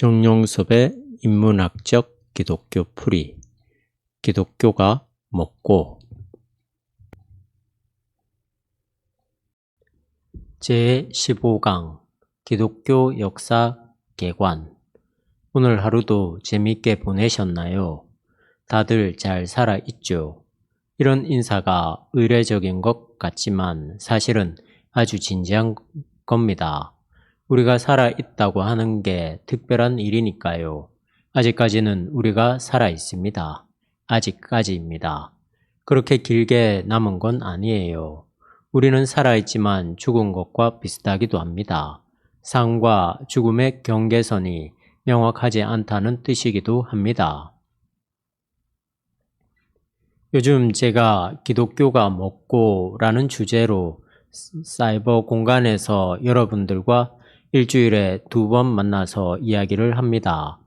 정용섭의 인문학적 기독교 풀이. 기독교가 먹고. 제15강 기독교 역사 개관. 오늘 하루도 재밌게 보내셨나요? 다들 잘 살아있죠? 이런 인사가 의례적인 것 같지만 사실은 아주 진지한 겁니다. 우리가 살아있다고 하는 게 특별한 일이니까요. 아직까지는 우리가 살아있습니다. 아직까지입니다. 그렇게 길게 남은 건 아니에요. 우리는 살아있지만 죽은 것과 비슷하기도 합니다. 삶과 죽음의 경계선이 명확하지 않다는 뜻이기도 합니다. 요즘 제가 기독교가 먹고 라는 주제로 사이버 공간에서 여러분들과 일주일에 2번 만나서 이야기를 합니다.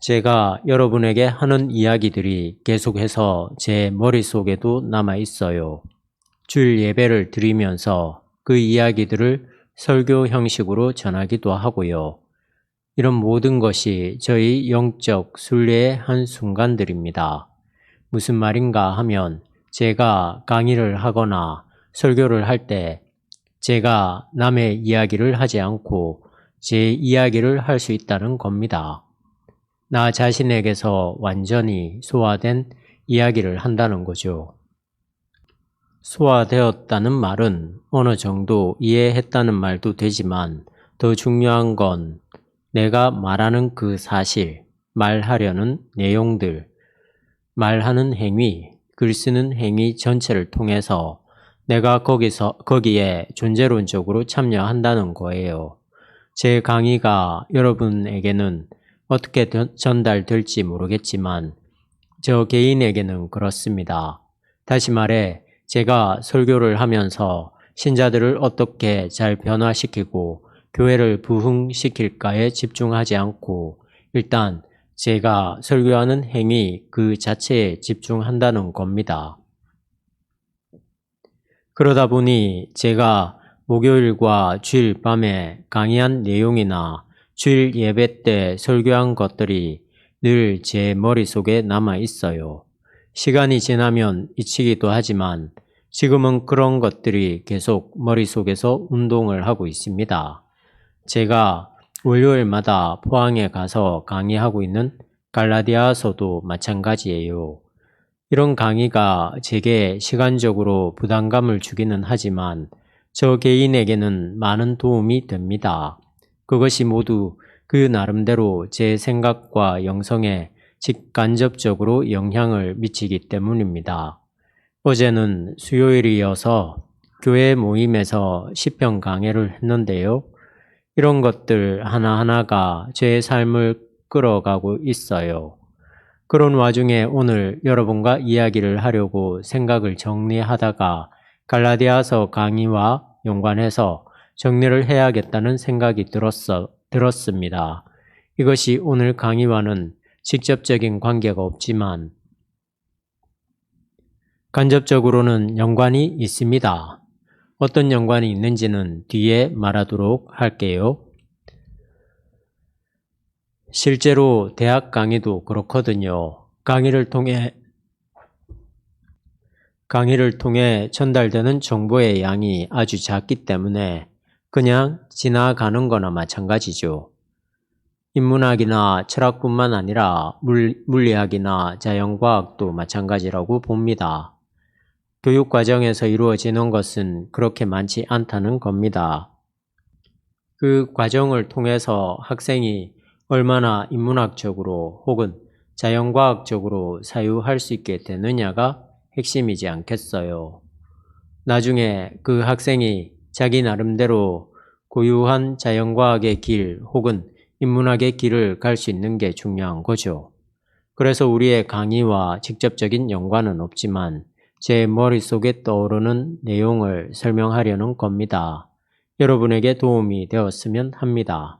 제가 여러분에게 하는 이야기들이 계속해서 제 머릿속에도 남아 있어요. 주일 예배를 드리면서 그 이야기들을 설교 형식으로 전하기도 하고요. 이런 모든 것이 저희 영적 순례의 한 순간들입니다. 무슨 말인가 하면 제가 강의를 하거나 설교를 할 때 제가 남의 이야기를 하지 않고 제 이야기를 할 수 있다는 겁니다. 나 자신에게서 완전히 소화된 이야기를 한다는 거죠. 소화되었다는 말은 어느 정도 이해했다는 말도 되지만 더 중요한 건 내가 말하는 그 사실, 말하려는 내용들, 말하는 행위, 글 쓰는 행위 전체를 통해서 내가 거기에 존재론적으로 참여한다는 거예요. 제 강의가 여러분에게는 어떻게 전달될지 모르겠지만 저 개인에게는 그렇습니다. 다시 말해 제가 설교를 하면서 신자들을 어떻게 잘 변화시키고 교회를 부흥시킬까에 집중하지 않고 일단 제가 설교하는 행위 그 자체에 집중한다는 겁니다. 그러다 보니 제가 목요일과 주일 밤에 강의한 내용이나 주일 예배 때 설교한 것들이 늘 제 머릿속에 남아 있어요. 시간이 지나면 잊히기도 하지만 지금은 그런 것들이 계속 머릿속에서 운동을 하고 있습니다. 제가 월요일마다 포항에 가서 강의하고 있는 갈라디아서도 마찬가지예요. 이런 강의가 제게 시간적으로 부담감을 주기는 하지만 저 개인에게는 많은 도움이 됩니다. 그것이 모두 그 나름대로 제 생각과 영성에 직간접적으로 영향을 미치기 때문입니다. 어제는 수요일이어서 교회 모임에서 시편 강해를 했는데요. 이런 것들 하나하나가 제 삶을 끌어가고 있어요. 그런 와중에 오늘 여러분과 이야기를 하려고 생각을 정리하다가 갈라디아서 강의와 연관해서 정리를 해야겠다는 생각이 들었습니다. 이것이 오늘 강의와는 직접적인 관계가 없지만 간접적으로는 연관이 있습니다. 어떤 연관이 있는지는 뒤에 말하도록 할게요. 실제로 대학 강의도 그렇거든요. 강의를 통해 전달되는 정보의 양이 아주 작기 때문에 그냥 지나가는 거나 마찬가지죠. 인문학이나 철학뿐만 아니라 물리학이나 자연과학도 마찬가지라고 봅니다. 교육 과정에서 이루어지는 것은 그렇게 많지 않다는 겁니다. 그 과정을 통해서 학생이 얼마나 인문학적으로 혹은 자연과학적으로 사유할 수 있게 되느냐가 핵심이지 않겠어요. 나중에 그 학생이 자기 나름대로 고유한 자연과학의 길 혹은 인문학의 길을 갈 수 있는 게 중요한 거죠. 그래서 우리의 강의와 직접적인 연관은 없지만 제 머릿속에 떠오르는 내용을 설명하려는 겁니다. 여러분에게 도움이 되었으면 합니다.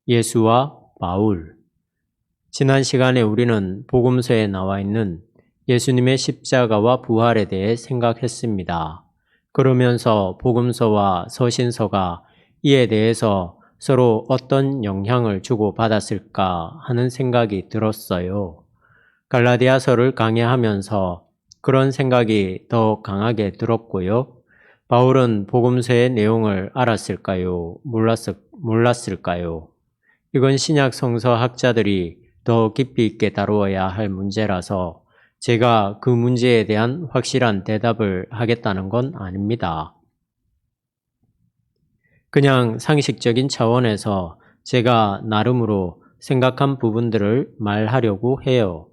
예수와 바울. 지난 시간에 우리는 복음서에 나와 있는 예수님의 십자가와 부활에 대해 생각했습니다. 그러면서 복음서와 서신서가 이에 대해서 서로 어떤 영향을 주고받았을까 하는 생각이 들었어요. 갈라디아서를 강의하면서 그런 생각이 더 강하게 들었고요. 바울은 복음서의 내용을 알았을까요? 몰랐을까요? 이건 신약 성서 학자들이 더 깊이 있게 다루어야 할 문제라서 제가 그 문제에 대한 확실한 대답을 하겠다는 건 아닙니다. 그냥 상식적인 차원에서 제가 나름으로 생각한 부분들을 말하려고 해요.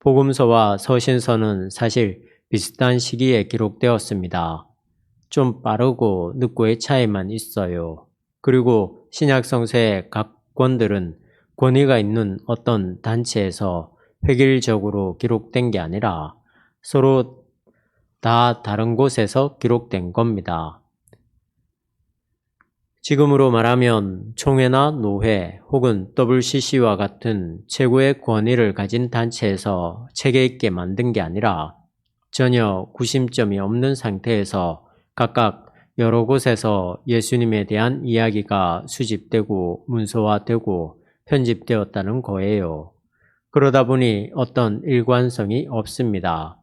복음서와 서신서는 사실 비슷한 시기에 기록되었습니다. 좀 빠르고 늦고의 차이만 있어요. 그리고 신약 성서의 각 권들은 권위가 있는 어떤 단체에서 획일적으로 기록된 게 아니라 서로 다 다른 곳에서 기록된 겁니다. 지금으로 말하면 총회나 노회 혹은 WCC와 같은 최고의 권위를 가진 단체에서 체계 있게 만든 게 아니라 전혀 구심점이 없는 상태에서 각각 여러 곳에서 예수님에 대한 이야기가 수집되고 문서화되고 편집되었다는 거예요. 그러다 보니 어떤 일관성이 없습니다.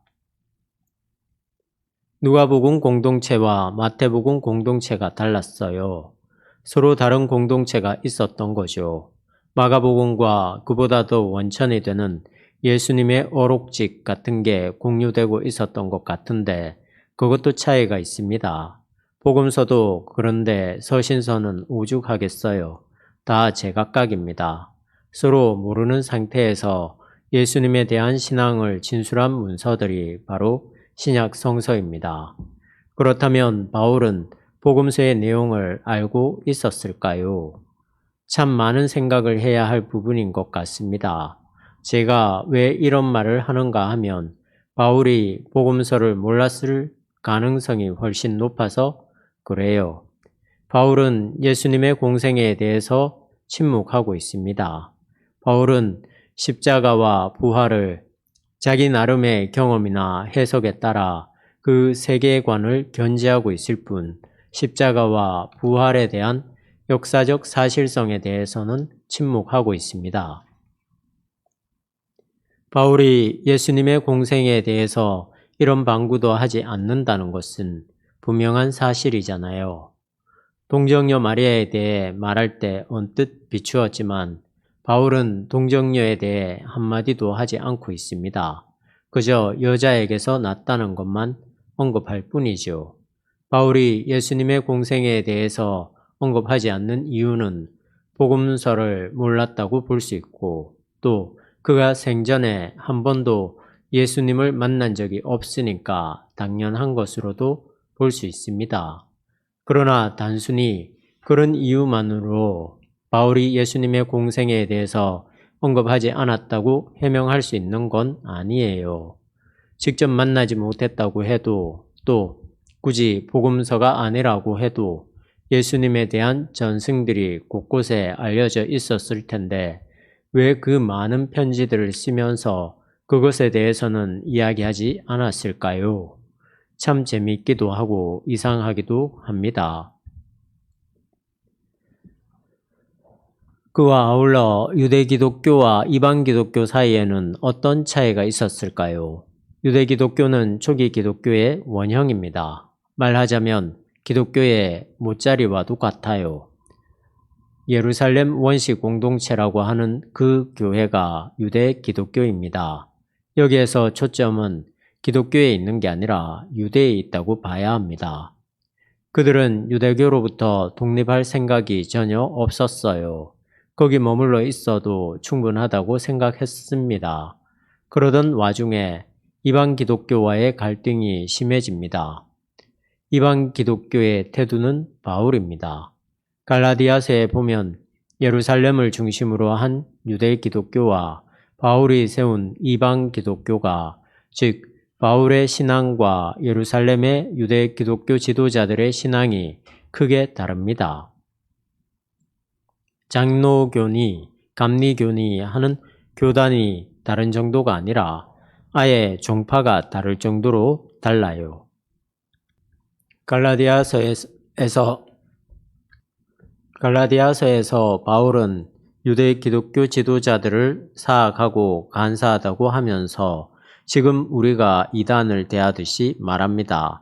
누가복음 공동체와 마태복음 공동체가 달랐어요. 서로 다른 공동체가 있었던 거죠. 마가복음과 그보다 더 원천이 되는 예수님의 어록직 같은 게 공유되고 있었던 것 같은데 그것도 차이가 있습니다. 복음서도 그런데 서신서는 오죽하겠어요. 다 제각각입니다. 서로 모르는 상태에서 예수님에 대한 신앙을 진술한 문서들이 바로 신약 성서입니다. 그렇다면 바울은 복음서의 내용을 알고 있었을까요? 참 많은 생각을 해야 할 부분인 것 같습니다. 제가 왜 이런 말을 하는가 하면 바울이 복음서를 몰랐을 가능성이 훨씬 높아서 그래요. 바울은 예수님의 공생애에 대해서 침묵하고 있습니다. 바울은 십자가와 부활을 자기 나름의 경험이나 해석에 따라 그 세계관을 견지하고 있을 뿐 십자가와 부활에 대한 역사적 사실성에 대해서는 침묵하고 있습니다. 바울이 예수님의 공생에 대해서 이런 방구도 하지 않는다는 것은 분명한 사실이잖아요. 동정녀 마리아에 대해 말할 때 언뜻 비추었지만 바울은 동정녀에 대해 한마디도 하지 않고 있습니다. 그저 여자에게서 났다는 것만 언급할 뿐이죠. 바울이 예수님의 공생애에 대해서 언급하지 않는 이유는 복음서를 몰랐다고 볼 수 있고 또 그가 생전에 한 번도 예수님을 만난 적이 없으니까 당연한 것으로도 볼 수 있습니다. 그러나 단순히 그런 이유만으로 바울이 예수님의 공생애에 대해서 언급하지 않았다고 해명할 수 있는 건 아니에요. 직접 만나지 못했다고 해도 또 굳이 복음서가 아니라고 해도 예수님에 대한 전승들이 곳곳에 알려져 있었을 텐데 왜 그 많은 편지들을 쓰면서 그것에 대해서는 이야기하지 않았을까요? 참 재미있기도 하고 이상하기도 합니다. 그와 아울러 유대 기독교와 이방 기독교 사이에는 어떤 차이가 있었을까요? 유대 기독교는 초기 기독교의 원형입니다. 말하자면 기독교의 모짜리와도 같아요. 예루살렘 원시 공동체라고 하는 그 교회가 유대 기독교입니다. 여기에서 초점은 기독교에 있는 게 아니라 유대에 있다고 봐야 합니다. 그들은 유대교로부터 독립할 생각이 전혀 없었어요. 거기 머물러 있어도 충분하다고 생각했습니다. 그러던 와중에 이방 기독교와의 갈등이 심해집니다. 이방 기독교의 태도는 바울입니다. 갈라디아서에 보면 예루살렘을 중심으로 한 유대 기독교와 바울이 세운 이방 기독교가 즉 바울의 신앙과 예루살렘의 유대 기독교 지도자들의 신앙이 크게 다릅니다. 장로교니 감리교니 하는 교단이 다른 정도가 아니라 아예 종파가 다를 정도로 달라요. 갈라디아서에서 갈라디아서에서 바울은 유대 기독교 지도자들을 사악하고 간사하다고 하면서 지금 우리가 이단을 대하듯이 말합니다.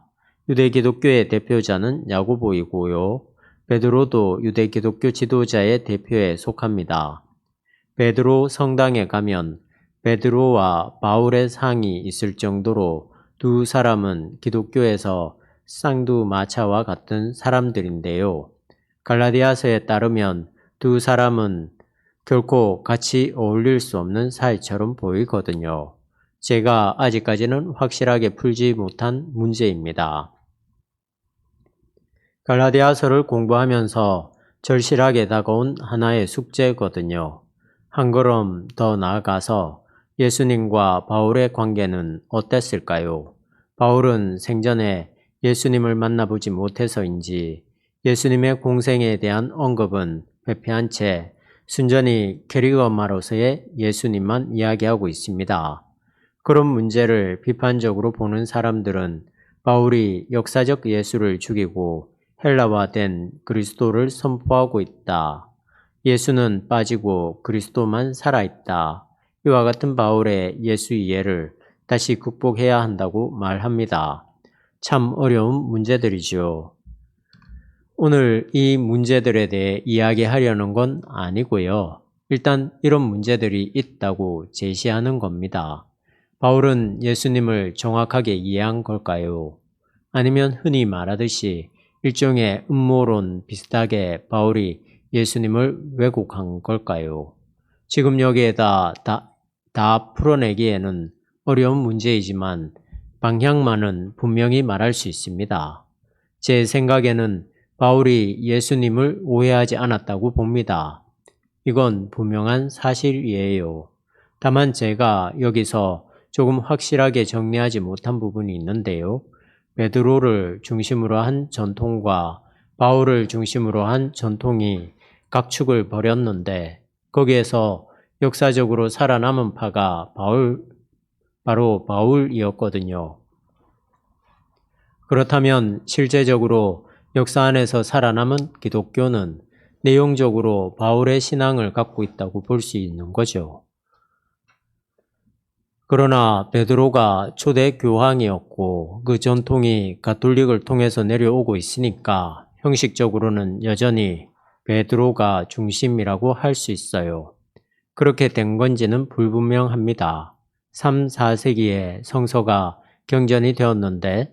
유대 기독교의 대표자는 야고보이고요. 베드로도 유대 기독교 지도자의 대표에 속합니다. 베드로 성당에 가면 베드로와 바울의 상이 있을 정도로 두 사람은 기독교에서 쌍두마차와 같은 사람들인데요. 갈라디아서에 따르면 두 사람은 결코 같이 어울릴 수 없는 사이처럼 보이거든요. 제가 아직까지는 확실하게 풀지 못한 문제입니다. 갈라디아서를 공부하면서 절실하게 다가온 하나의 숙제거든요. 한 걸음 더 나아가서 예수님과 바울의 관계는 어땠을까요? 바울은 생전에 예수님을 만나보지 못해서인지 예수님의 공생에 대한 언급은 회피한 채 순전히 캐리어마로서의 예수님만 이야기하고 있습니다. 그런 문제를 비판적으로 보는 사람들은 바울이 역사적 예수를 죽이고 헬라화된 그리스도를 선포하고 있다. 예수는 빠지고 그리스도만 살아있다. 이와 같은 바울의 예수 이해를 다시 극복해야 한다고 말합니다. 참 어려운 문제들이죠. 오늘 이 문제들에 대해 이야기하려는 건 아니고요. 일단 이런 문제들이 있다고 제시하는 겁니다. 바울은 예수님을 정확하게 이해한 걸까요? 아니면 흔히 말하듯이 일종의 음모론 비슷하게 바울이 예수님을 왜곡한 걸까요? 지금 여기에다 다 풀어내기에는 어려운 문제이지만 방향만은 분명히 말할 수 있습니다. 제 생각에는 바울이 예수님을 오해하지 않았다고 봅니다. 이건 분명한 사실이에요. 다만 제가 여기서 조금 확실하게 정리하지 못한 부분이 있는데요. 베드로를 중심으로 한 전통과 바울을 중심으로 한 전통이 각축을 벌였는데 거기에서 역사적으로 살아남은 파가 바로 바울이었거든요. 그렇다면 실제적으로 역사 안에서 살아남은 기독교는 내용적으로 바울의 신앙을 갖고 있다고 볼 수 있는 거죠. 그러나 베드로가 초대 교황이었고 그 전통이 가톨릭을 통해서 내려오고 있으니까 형식적으로는 여전히 베드로가 중심이라고 할 수 있어요. 그렇게 된 건지는 불분명합니다. 3, 4세기에 성서가 경전이 되었는데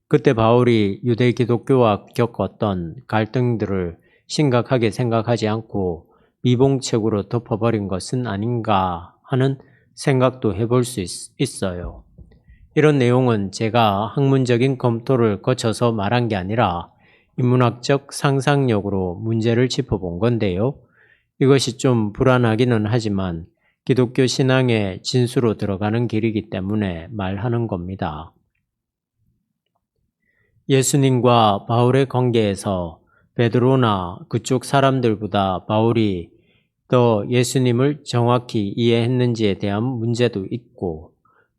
그때 바울이 유대 기독교와 겪었던 갈등들을 심각하게 생각하지 않고 미봉책으로 덮어버린 것은 아닌가 하는 생각도 해볼 수 있어요. 이런 내용은 제가 학문적인 검토를 거쳐서 말한 게 아니라 인문학적 상상력으로 문제를 짚어본 건데요. 이것이 좀 불안하기는 하지만 기독교 신앙의 진수로 들어가는 길이기 때문에 말하는 겁니다. 예수님과 바울의 관계에서 베드로나 그쪽 사람들보다 바울이 더 예수님을 정확히 이해했는지에 대한 문제도 있고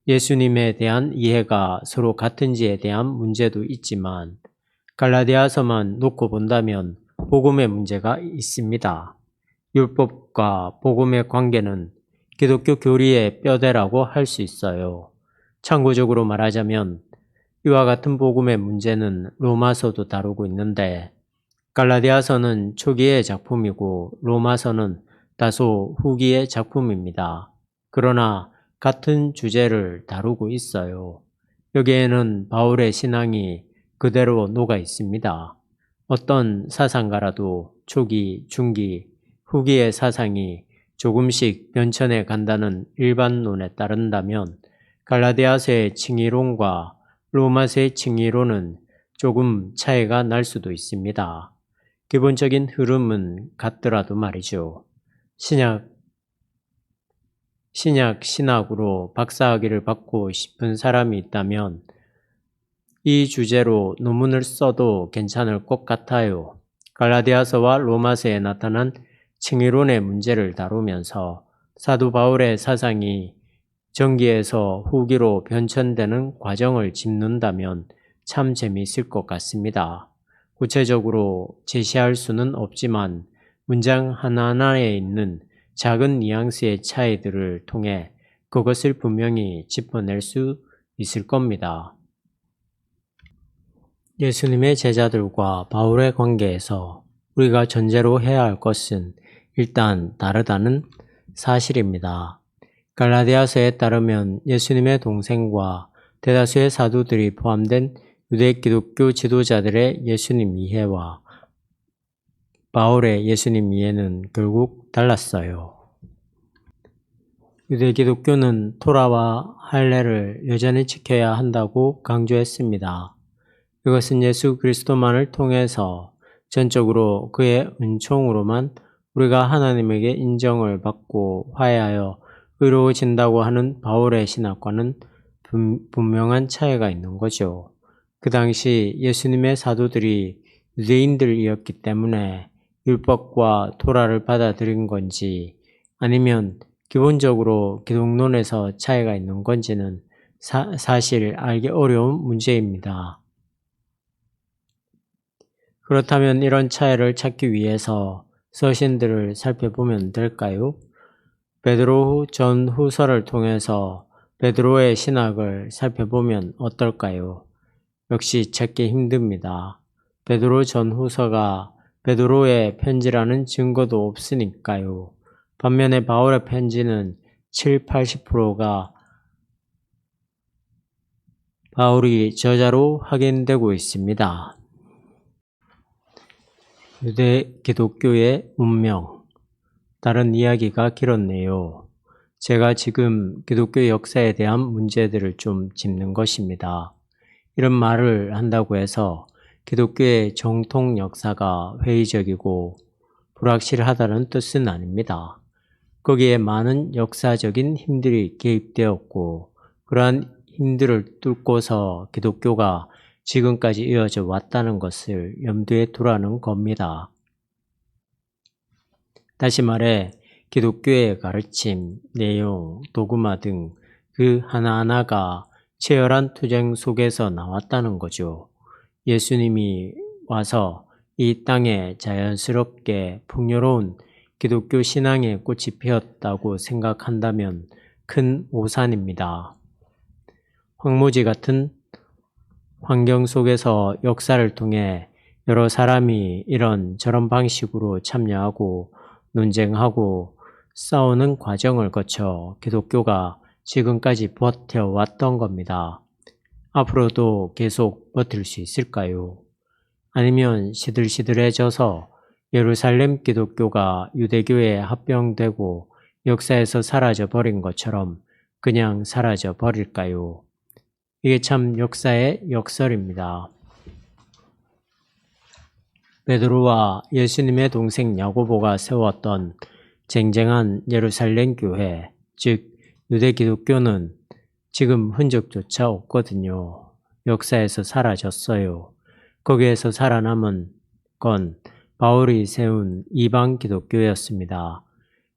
예수님에 대한 이해가 서로 같은지에 대한 문제도 있지만 갈라디아서만 놓고 본다면 복음의 문제가 있습니다. 율법과 복음의 관계는 기독교 교리의 뼈대라고 할 수 있어요. 참고적으로 말하자면 이와 같은 복음의 문제는 로마서도 다루고 있는데 갈라디아서는 초기의 작품이고 로마서는 다소 후기의 작품입니다. 그러나 같은 주제를 다루고 있어요. 여기에는 바울의 신앙이 그대로 녹아 있습니다. 어떤 사상가라도 초기, 중기, 후기의 사상이 조금씩 변천해 간다는 일반론에 따른다면 갈라디아서의 칭의론과 로마서의 칭의론은 조금 차이가 날 수도 있습니다. 기본적인 흐름은 같더라도 말이죠. 신학으로 박사학위를 받고 싶은 사람이 있다면 이 주제로 논문을 써도 괜찮을 것 같아요. 갈라디아서와 로마서에 나타난 칭의론의 문제를 다루면서 사도 바울의 사상이 전기에서 후기로 변천되는 과정을 짚는다면 참 재미있을 것 같습니다. 구체적으로 제시할 수는 없지만 문장 하나하나에 있는 작은 뉘앙스의 차이들을 통해 그것을 분명히 짚어낼 수 있을 겁니다. 예수님의 제자들과 바울의 관계에서 우리가 전제로 해야 할 것은 일단 다르다는 사실입니다. 갈라디아서에 따르면 예수님의 동생과 대다수의 사도들이 포함된 유대 기독교 지도자들의 예수님 이해와 바울의 예수님 이해는 결국 달랐어요. 유대 기독교는 토라와 할례를 여전히 지켜야 한다고 강조했습니다. 이것은 예수 그리스도만을 통해서 전적으로 그의 은총으로만 우리가 하나님에게 인정을 받고 화해하여 의로워진다고 하는 바울의 신학과는 분명한 차이가 있는 거죠. 그 당시 예수님의 사도들이 유대인들이었기 때문에 율법과 토라를 받아들인 건지 아니면 기본적으로 기독론에서 차이가 있는 건지는 사실 알기 어려운 문제입니다. 그렇다면 이런 차이를 찾기 위해서 서신들을 살펴보면 될까요? 베드로 전후서를 통해서 베드로의 신학을 살펴보면 어떨까요? 역시 찾기 힘듭니다. 베드로 전후서가 베드로의 편지라는 증거도 없으니까요. 반면에 바울의 편지는 70~80%가 바울이 저자로 확인되고 있습니다. 유대 기독교의 운명. 다른 이야기가 길었네요. 제가 지금 기독교 역사에 대한 문제들을 좀 짚는 것입니다. 이런 말을 한다고 해서 기독교의 정통 역사가 회의적이고 불확실하다는 뜻은 아닙니다. 거기에 많은 역사적인 힘들이 개입되었고 그러한 힘들을 뚫고서 기독교가 지금까지 이어져 왔다는 것을 염두에 두라는 겁니다. 다시 말해 기독교의 가르침, 내용, 도구마 등 그 하나하나가 치열한 투쟁 속에서 나왔다는 거죠. 예수님이 와서 이 땅에 자연스럽게 풍요로운 기독교 신앙의 꽃이 피었다고 생각한다면 큰 오산입니다. 황무지 같은 환경 속에서 역사를 통해 여러 사람이 이런 저런 방식으로 참여하고 논쟁하고 싸우는 과정을 거쳐 기독교가 지금까지 버텨왔던 겁니다. 앞으로도 계속 버틸 수 있을까요? 아니면 시들시들해져서 예루살렘 기독교가 유대교에 합병되고 역사에서 사라져 버린 것처럼 그냥 사라져 버릴까요? 이게 참 역사의 역설입니다. 베드로와 예수님의 동생 야고보가 세웠던 쟁쟁한 예루살렘 교회, 즉 유대 기독교는 지금 흔적조차 없거든요. 역사에서 사라졌어요. 거기에서 살아남은 건 바울이 세운 이방 기독교였습니다.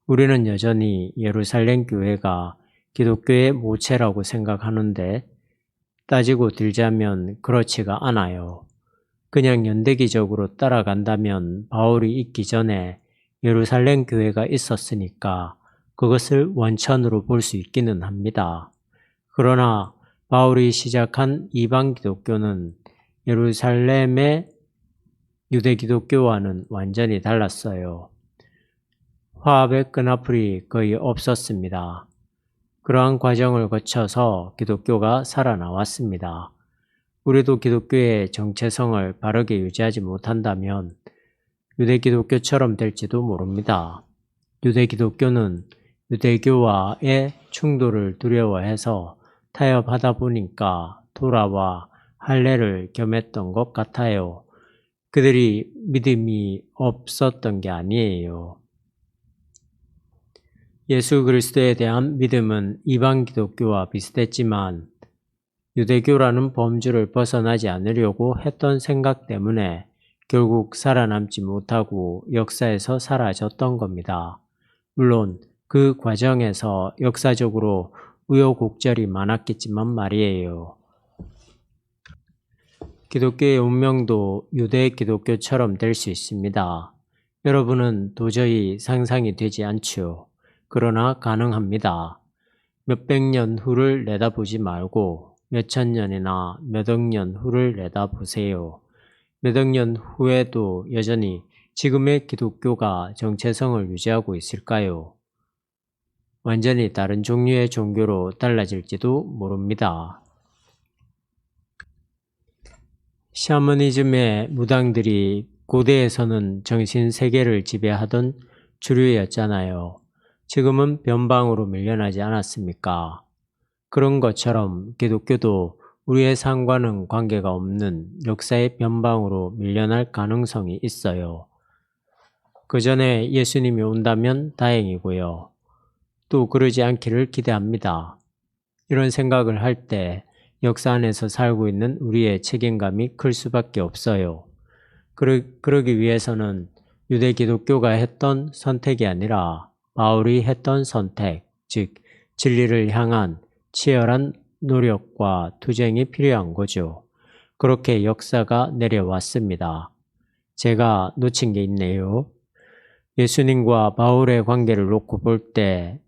우리는 여전히 예루살렘 교회가 기독교의 모체라고 생각하는데 따지고 들자면 그렇지가 않아요. 그냥 연대기적으로 따라간다면 바울이 있기 전에 예루살렘 교회가 있었으니까 그것을 원천으로 볼 수 있기는 합니다. 그러나 바울이 시작한 이방 기독교는 예루살렘의 유대 기독교와는 완전히 달랐어요. 화합의 끈앞이 거의 없었습니다. 그러한 과정을 거쳐서 기독교가 살아나왔습니다. 우리도 기독교의 정체성을 바르게 유지하지 못한다면 유대 기독교처럼 될지도 모릅니다. 유대 기독교는 유대교와의 충돌을 두려워해서 타협하다 보니까 토라와 할례를 겸했던 것 같아요. 그들이 믿음이 없었던 게 아니에요. 예수 그리스도에 대한 믿음은 이방 기독교와 비슷했지만 유대교라는 범주를 벗어나지 않으려고 했던 생각 때문에 결국 살아남지 못하고 역사에서 사라졌던 겁니다. 물론 그 과정에서 역사적으로 우여곡절이 많았겠지만 말이에요. 기독교의 운명도 유대 기독교처럼 될 수 있습니다. 여러분은 도저히 상상이 되지 않지요. 그러나 가능합니다. 몇백 년 후를 내다보지 말고 몇천 년이나 몇억 년 후를 내다보세요. 몇억 년 후에도 여전히 지금의 기독교가 정체성을 유지하고 있을까요? 완전히 다른 종류의 종교로 달라질지도 모릅니다. 샤머니즘의 무당들이 고대에서는 정신 세계를 지배하던 주류였잖아요. 지금은 변방으로 밀려나지 않았습니까? 그런 것처럼 기독교도 우리의 삶과는 관계가 없는 역사의 변방으로 밀려날 가능성이 있어요. 그 전에 예수님이 온다면 다행이고요. 또 그러지 않기를 기대합니다. 이런 생각을 할 때 역사 안에서 살고 있는 우리의 책임감이 클 수밖에 없어요. 그러기 위해서는 유대 기독교가 했던 선택이 아니라 바울이 했던 선택, 즉 진리를 향한 치열한 노력과 투쟁이 필요한 거죠. 그렇게 역사가 내려왔습니다. 제가 놓친 게 있네요. 예수님과 바울의 관계를 놓고 볼 때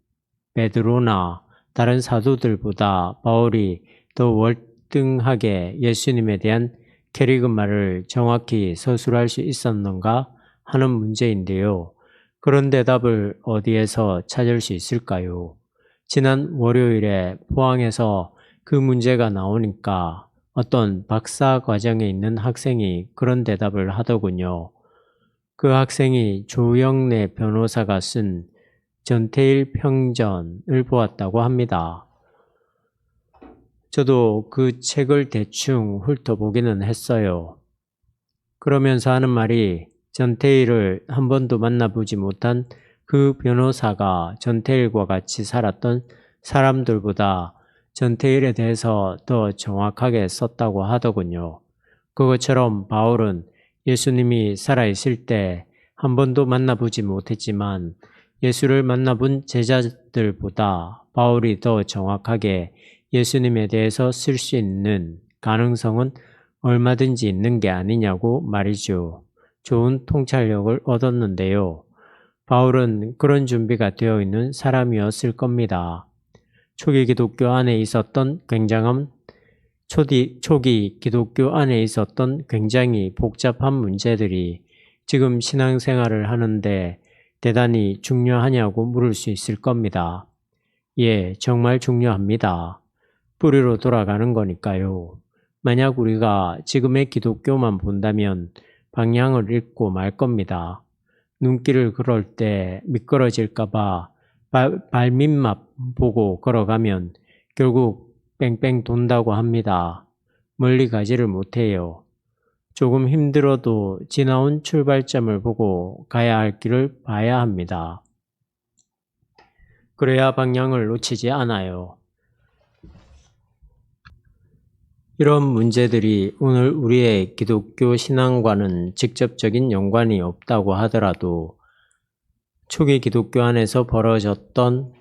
베드로나 다른 사도들보다 바울이 더 월등하게 예수님에 대한 캐리그마를 정확히 서술할 수 있었는가 하는 문제인데요. 그런 대답을 어디에서 찾을 수 있을까요? 지난 월요일에 포항에서 그 문제가 나오니까 어떤 박사 과정에 있는 학생이 그런 대답을 하더군요. 그 학생이 조영래 변호사가 쓴 전태일 평전을 보았다고 합니다. 저도 그 책을 대충 훑어보기는 했어요. 그러면서 하는 말이 전태일을 한 번도 만나보지 못한 그 변호사가 전태일과 같이 살았던 사람들보다 전태일에 대해서 더 정확하게 썼다고 하더군요. 그것처럼 바울은 예수님이 살아있을 때 한 번도 만나보지 못했지만 예수를 만나본 제자들보다 바울이 더 정확하게 예수님에 대해서 쓸 수 있는 가능성은 얼마든지 있는 게 아니냐고 말이죠. 좋은 통찰력을 얻었는데요. 바울은 그런 준비가 되어 있는 사람이었을 겁니다. 초기 기독교 안에 있었던 굉장히 복잡한 문제들이 지금 신앙생활을 하는데 대단히 중요하냐고 물을 수 있을 겁니다. 예, 정말 중요합니다. 뿌리로 돌아가는 거니까요. 만약 우리가 지금의 기독교만 본다면 방향을 잃고 말 겁니다. 눈길을 걸을 때 미끄러질까봐 발밑만 보고 걸어가면 결국 뺑뺑 돈다고 합니다. 멀리 가지를 못해요. 조금 힘들어도 지나온 출발점을 보고 가야 할 길을 봐야 합니다. 그래야 방향을 놓치지 않아요. 이런 문제들이 오늘 우리의 기독교 신앙과는 직접적인 연관이 없다고 하더라도 초기 기독교 안에서 벌어졌던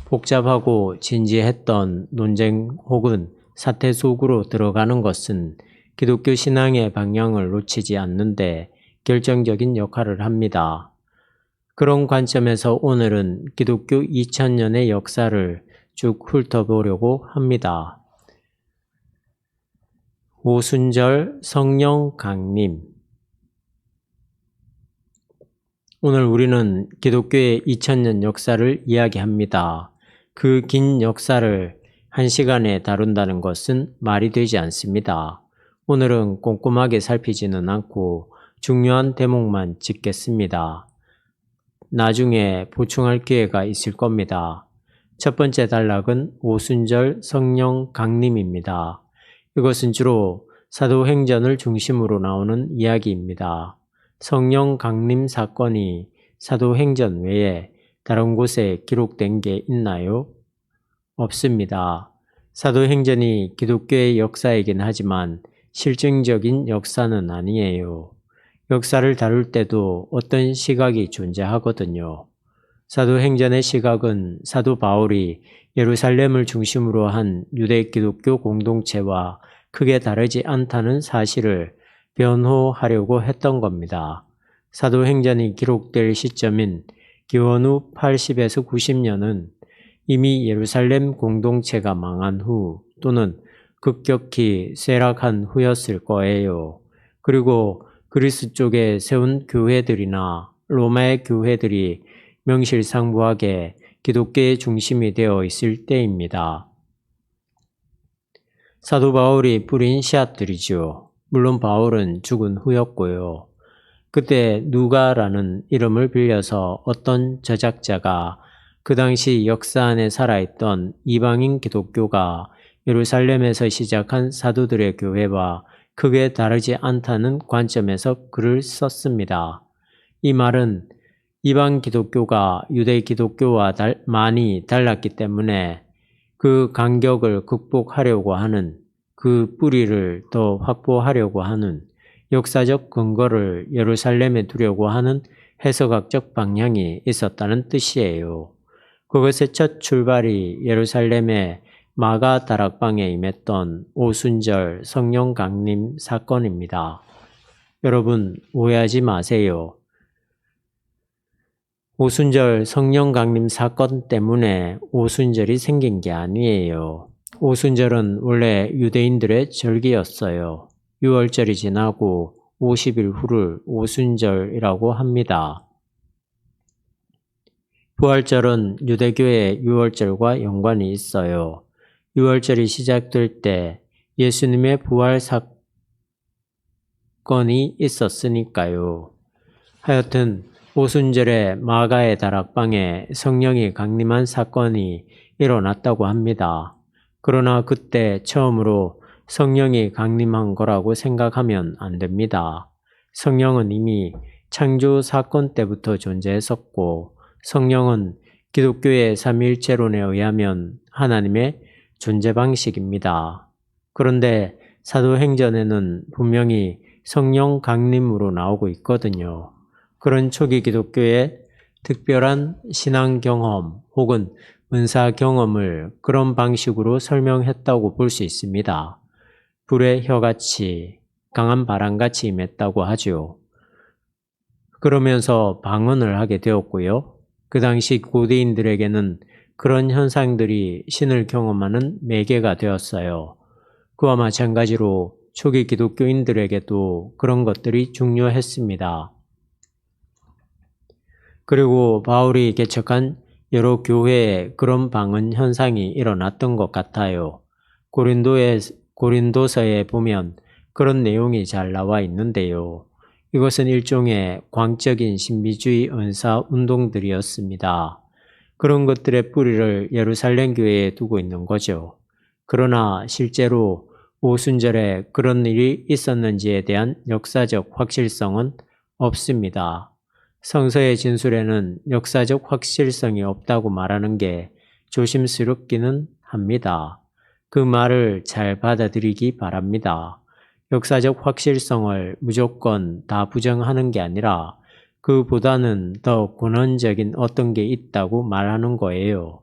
복잡하고 진지했던 논쟁 혹은 사태 속으로 들어가는 것은 기독교 신앙의 방향을 놓치지 않는데 결정적인 역할을 합니다. 그런 관점에서 오늘은 기독교 2000년의 역사를 쭉 훑어보려고 합니다. 오순절 성령 강림. 오늘 우리는 기독교의 2000년 역사를 이야기합니다. 그 긴 역사를 한 시간에 다룬다는 것은 말이 되지 않습니다. 오늘은 꼼꼼하게 살피지는 않고 중요한 대목만 짚겠습니다. 나중에 보충할 기회가 있을 겁니다. 첫 번째 단락은 오순절 성령 강림입니다. 이것은 주로 사도행전을 중심으로 나오는 이야기입니다. 성령 강림 사건이 사도행전 외에 다른 곳에 기록된 게 있나요? 없습니다. 사도행전이 기독교의 역사이긴 하지만 실증적인 역사는 아니에요. 역사를 다룰 때도 어떤 시각이 존재하거든요. 사도행전의 시각은 사도 바울이 예루살렘을 중심으로 한 유대 기독교 공동체와 크게 다르지 않다는 사실을 변호하려고 했던 겁니다. 사도행전이 기록될 시점인 기원 후 80에서 90년은 이미 예루살렘 공동체가 망한 후 또는 급격히 쇠락한 후였을 거예요. 그리고 그리스 쪽에 세운 교회들이나 로마의 교회들이 명실상부하게 기독교의 중심이 되어 있을 때입니다. 사도 바울이 뿌린 씨앗들이죠. 물론 바울은 죽은 후였고요. 그때 누가라는 이름을 빌려서 어떤 저작자가 그 당시 역사 안에 살아있던 이방인 기독교가 예루살렘에서 시작한 사도들의 교회와 크게 다르지 않다는 관점에서 글을 썼습니다. 이 말은 이방 기독교가 유대 기독교와 많이 달랐기 때문에 그 간격을 극복하려고 하는, 그 뿌리를 더 확보하려고 하는 역사적 근거를 예루살렘에 두려고 하는 해석학적 방향이 있었다는 뜻이에요. 그것의 첫 출발이 예루살렘의 마가 다락방에 임했던 오순절 성령 강림 사건입니다. 여러분 오해하지 마세요. 오순절 성령 강림 사건 때문에 오순절이 생긴 게 아니에요. 오순절은 원래 유대인들의 절기였어요. 6월절이 지나고 50일 후를 오순절이라고 합니다. 부활절은 유대교의 6월절과 연관이 있어요. 6월절이 시작될 때 예수님의 부활 사건이 있었으니까요. 하여튼 오순절에 마가의 다락방에 성령이 강림한 사건이 일어났다고 합니다. 그러나 그때 처음으로 성령이 강림한 거라고 생각하면 안 됩니다. 성령은 이미 창조 사건 때부터 존재했었고 성령은 기독교의 삼위일체론에 의하면 하나님의 존재 방식입니다. 그런데 사도행전에는 분명히 성령 강림으로 나오고 있거든요. 그런 초기 기독교의 특별한 신앙 경험 혹은 은사 경험을 그런 방식으로 설명했다고 볼 수 있습니다. 불의 혀같이 강한 바람같이 임했다고 하죠. 그러면서 방언을 하게 되었고요. 그 당시 고대인들에게는 그런 현상들이 신을 경험하는 매개가 되었어요. 그와 마찬가지로 초기 기독교인들에게도 그런 것들이 중요했습니다. 그리고 바울이 개척한 여러 교회에 그런 방언 현상이 일어났던 것 같아요. 고린도서에 보면 그런 내용이 잘 나와 있는데요. 이것은 일종의 광적인 신비주의 은사 운동들이었습니다. 그런 것들의 뿌리를 예루살렘 교회에 두고 있는 거죠. 그러나 실제로 오순절에 그런 일이 있었는지에 대한 역사적 확실성은 없습니다. 성서의 진술에는 역사적 확실성이 없다고 말하는 게 조심스럽기는 합니다. 그 말을 잘 받아들이기 바랍니다. 역사적 확실성을 무조건 다 부정하는 게 아니라 그보다는 더 근원적인 어떤 게 있다고 말하는 거예요.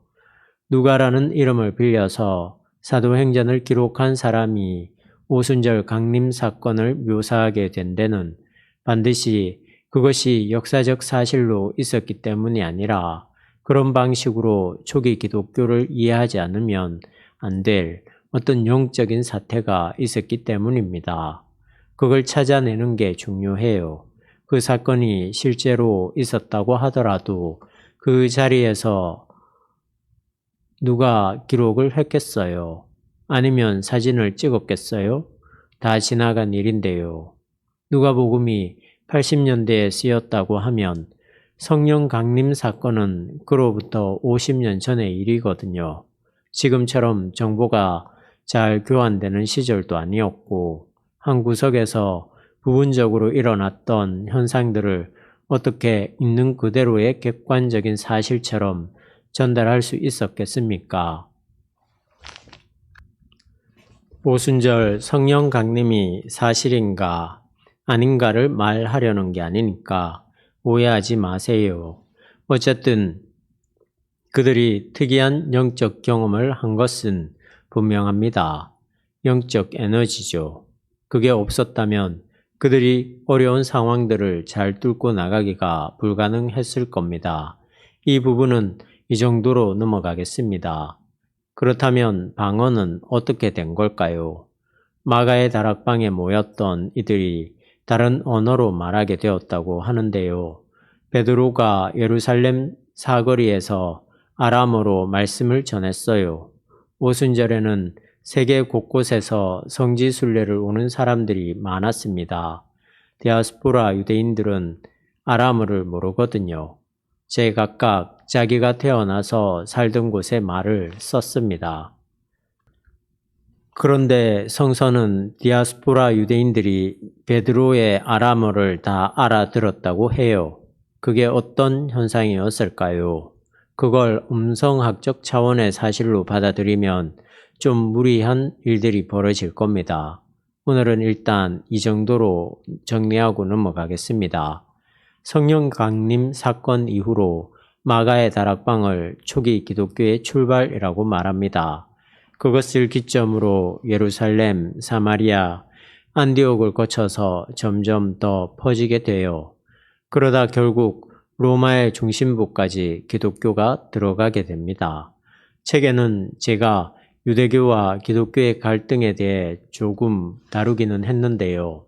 누가라는 이름을 빌려서 사도행전을 기록한 사람이 오순절 강림 사건을 묘사하게 된 데는 반드시 그것이 역사적 사실로 있었기 때문이 아니라 그런 방식으로 초기 기독교를 이해하지 않으면 안 될 어떤 영적인 사태가 있었기 때문입니다. 그걸 찾아내는 게 중요해요. 그 사건이 실제로 있었다고 하더라도 그 자리에서 누가 기록을 했겠어요? 아니면 사진을 찍었겠어요? 다 지나간 일인데요. 누가복음이 80년대에 쓰였다고 하면 성령 강림 사건은 그로부터 50년 전의 일이거든요. 지금처럼 정보가 잘 교환되는 시절도 아니었고 한 구석에서 부분적으로 일어났던 현상들을 어떻게 있는 그대로의 객관적인 사실처럼 전달할 수 있었겠습니까? 오순절 성령 강림이 사실인가 아닌가를 말하려는 게 아니니까 오해하지 마세요. 어쨌든 그들이 특이한 영적 경험을 한 것은 분명합니다. 영적 에너지죠. 그게 없었다면 그들이 어려운 상황들을 잘 뚫고 나가기가 불가능했을 겁니다. 이 부분은 이 정도로 넘어가겠습니다. 그렇다면 방언은 어떻게 된 걸까요? 마가의 다락방에 모였던 이들이 다른 언어로 말하게 되었다고 하는데요. 베드로가 예루살렘 사거리에서 아람어로 말씀을 전했어요. 오순절에는 세계 곳곳에서 성지 순례를 오는 사람들이 많았습니다. 디아스포라 유대인들은 아람어를 모르거든요. 제각각 자기가 태어나서 살던 곳의 말을 썼습니다. 그런데 성서는 디아스포라 유대인들이 베드로의 아람어를 다 알아들었다고 해요. 그게 어떤 현상이었을까요? 그걸 음성학적 차원의 사실로 받아들이면 좀 무리한 일들이 벌어질 겁니다. 오늘은 일단 이 정도로 정리하고 넘어가겠습니다. 성령 강림 사건 이후로 마가의 다락방을 초기 기독교의 출발이라고 말합니다. 그것을 기점으로 예루살렘, 사마리아, 안디옥을 거쳐서 점점 더 퍼지게 돼요. 그러다 결국 로마의 중심부까지 기독교가 들어가게 됩니다. 책에는 제가 유대교와 기독교의 갈등에 대해 조금 다루기는 했는데요.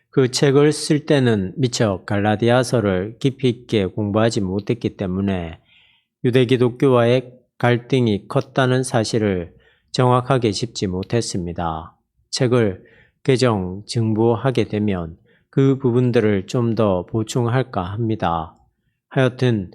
그 책을 쓸 때는 미처 갈라디아서를 깊이 있게 공부하지 못했기 때문에 유대 기독교와의 갈등이 컸다는 사실을 정확하게 짚지 못했습니다. 책을 개정, 증보하게 되면 그 부분들을 좀 더 보충할까 합니다. 하여튼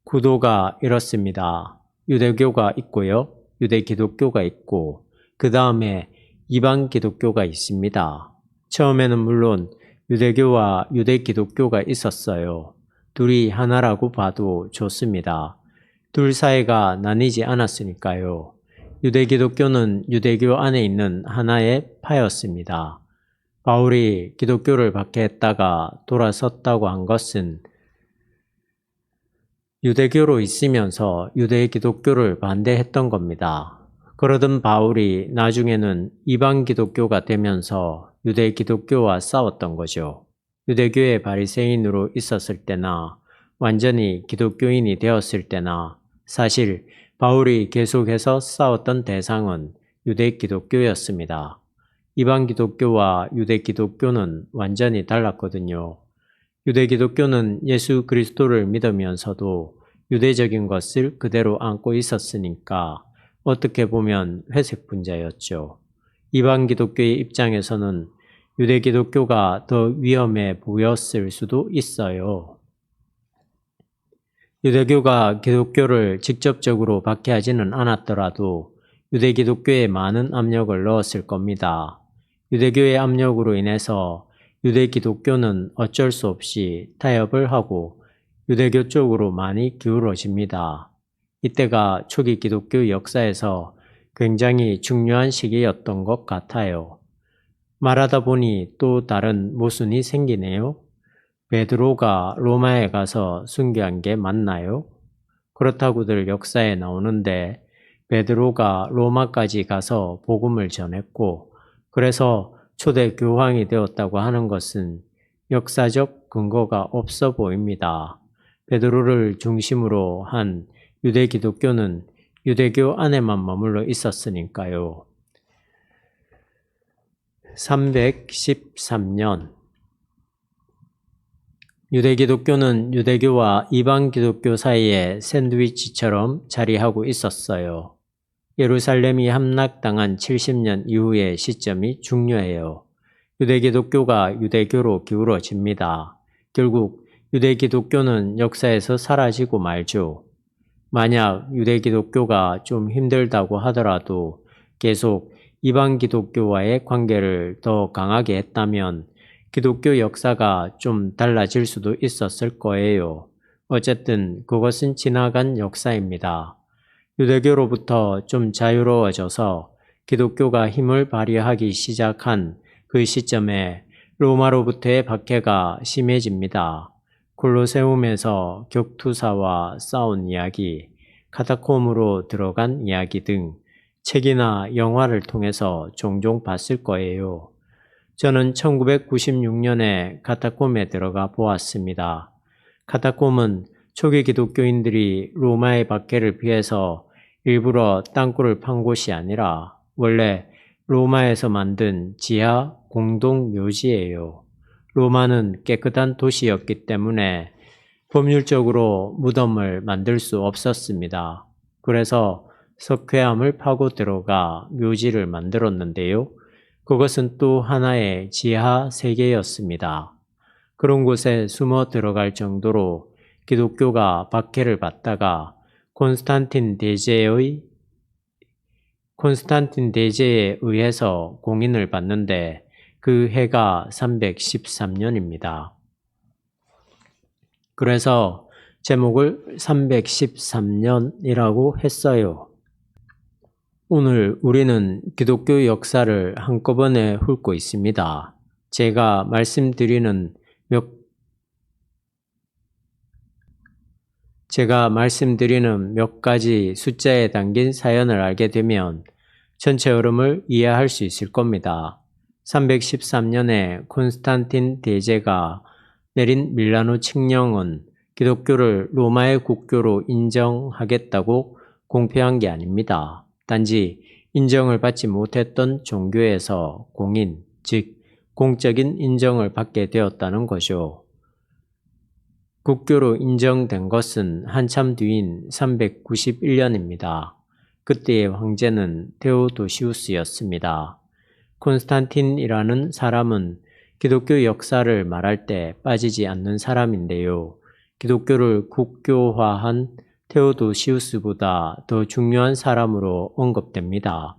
구도가 이렇습니다. 유대교가 있고요. 유대 기독교가 있고 그 다음에 이방 기독교가 있습니다. 처음에는 물론 유대교와 유대 기독교가 있었어요. 둘이 하나라고 봐도 좋습니다. 둘 사이가 나뉘지 않았으니까요. 유대 기독교는 유대교 안에 있는 하나의 파였습니다. 바울이 기독교를 박해했다가 돌아섰다고 한 것은 유대교로 있으면서 유대 기독교를 반대했던 겁니다. 그러던 바울이 나중에는 이방 기독교가 되면서 유대 기독교와 싸웠던 거죠. 유대교의 바리새인으로 있었을 때나 완전히 기독교인이 되었을 때나 사실 바울이 계속해서 싸웠던 대상은 유대 기독교였습니다. 이방 기독교와 유대 기독교는 완전히 달랐거든요. 유대 기독교는 예수 그리스도를 믿으면서도 유대적인 것을 그대로 안고 있었으니까 어떻게 보면 회색 분자였죠. 이방 기독교의 입장에서는 유대 기독교가 더 위험해 보였을 수도 있어요. 유대교가 기독교를 직접적으로 박해하지는 않았더라도 유대 기독교에 많은 압력을 넣었을 겁니다. 유대교의 압력으로 인해서 유대 기독교는 어쩔 수 없이 타협을 하고 유대교 쪽으로 많이 기울어집니다. 이때가 초기 기독교 역사에서 굉장히 중요한 시기였던 것 같아요. 말하다 보니 또 다른 모순이 생기네요. 베드로가 로마에 가서 순교한 게 맞나요? 그렇다고들 역사에 나오는데 베드로가 로마까지 가서 복음을 전했고 그래서 초대 교황이 되었다고 하는 것은 역사적 근거가 없어 보입니다. 베드로를 중심으로 한 유대 기독교는 유대교 안에만 머물러 있었으니까요. 313년 유대 기독교는 유대교와 이방 기독교 사이에 샌드위치처럼 자리하고 있었어요. 예루살렘이 함락당한 70년 이후의 시점이 중요해요. 유대 기독교가 유대교로 기울어집니다. 결국 유대 기독교는 역사에서 사라지고 말죠. 만약 유대 기독교가 좀 힘들다고 하더라도 계속 이방 기독교와의 관계를 더 강하게 했다면 기독교 역사가 좀 달라질 수도 있었을 거예요. 어쨌든 그것은 지나간 역사입니다. 유대교로부터 좀 자유로워져서 기독교가 힘을 발휘하기 시작한 그 시점에 로마로부터의 박해가 심해집니다. 콜로세움에서 격투사와 싸운 이야기, 카타콤으로 들어간 이야기 등 책이나 영화를 통해서 종종 봤을 거예요. 저는 1996년에 카타콤에 들어가 보았습니다. 카타콤은 초기 기독교인들이 로마의 박해를 피해서 일부러 땅굴을 판 곳이 아니라 원래 로마에서 만든 지하 공동 묘지예요. 로마는 깨끗한 도시였기 때문에 법률적으로 무덤을 만들 수 없었습니다. 그래서 석회암을 파고 들어가 묘지를 만들었는데요. 그것은 또 하나의 지하 세계였습니다. 그런 곳에 숨어 들어갈 정도로 기독교가 박해를 받다가 콘스탄틴 대제에 의해서 공인을 받는데 그 해가 313년입니다. 그래서 제목을 313년이라고 했어요. 오늘 우리는 기독교 역사를 한꺼번에 훑고 있습니다. 제가 말씀드리는 몇 가지 숫자에 담긴 사연을 알게 되면 전체 흐름을 이해할 수 있을 겁니다. 313년에 콘스탄틴 대제가 내린 밀라노 칙령은 기독교를 로마의 국교로 인정하겠다고 공표한 게 아닙니다. 단지 인정을 받지 못했던 종교에서 공인, 즉 공적인 인정을 받게 되었다는 거죠. 국교로 인정된 것은 한참 뒤인 391년입니다. 그때의 황제는 테오도시우스였습니다. 콘스탄틴이라는 사람은 기독교 역사를 말할 때 빠지지 않는 사람인데요. 기독교를 국교화한 테오도시우스보다 더 중요한 사람으로 언급됩니다.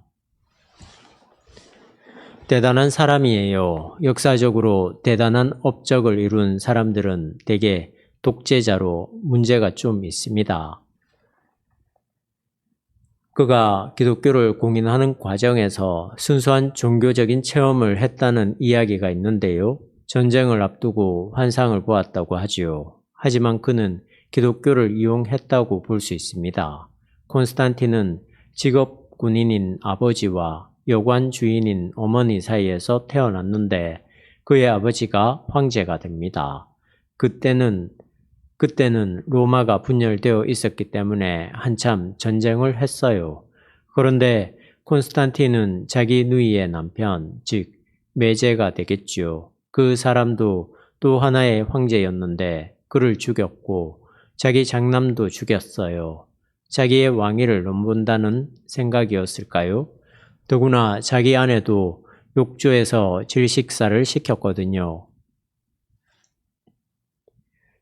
대단한 사람이에요. 역사적으로 대단한 업적을 이룬 사람들은 대개 독재자로 문제가 좀 있습니다. 그가 기독교를 공인하는 과정에서 순수한 종교적인 체험을 했다는 이야기가 있는데요. 전쟁을 앞두고 환상을 보았다고 하지요. 하지만 그는 기독교를 이용했다고 볼 수 있습니다. 콘스탄틴은 직업 군인인 아버지와 여관 주인인 어머니 사이에서 태어났는데 그의 아버지가 황제가 됩니다. 그때는 로마가 분열되어 있었기 때문에 한참 전쟁을 했어요. 그런데 콘스탄틴은 자기 누이의 남편, 즉 매제가 되겠지요. 그 사람도 또 하나의 황제였는데 그를 죽였고 자기 장남도 죽였어요. 자기의 왕위를 넘본다는 생각이었을까요? 더구나 자기 아내도 욕조에서 질식사를 시켰거든요.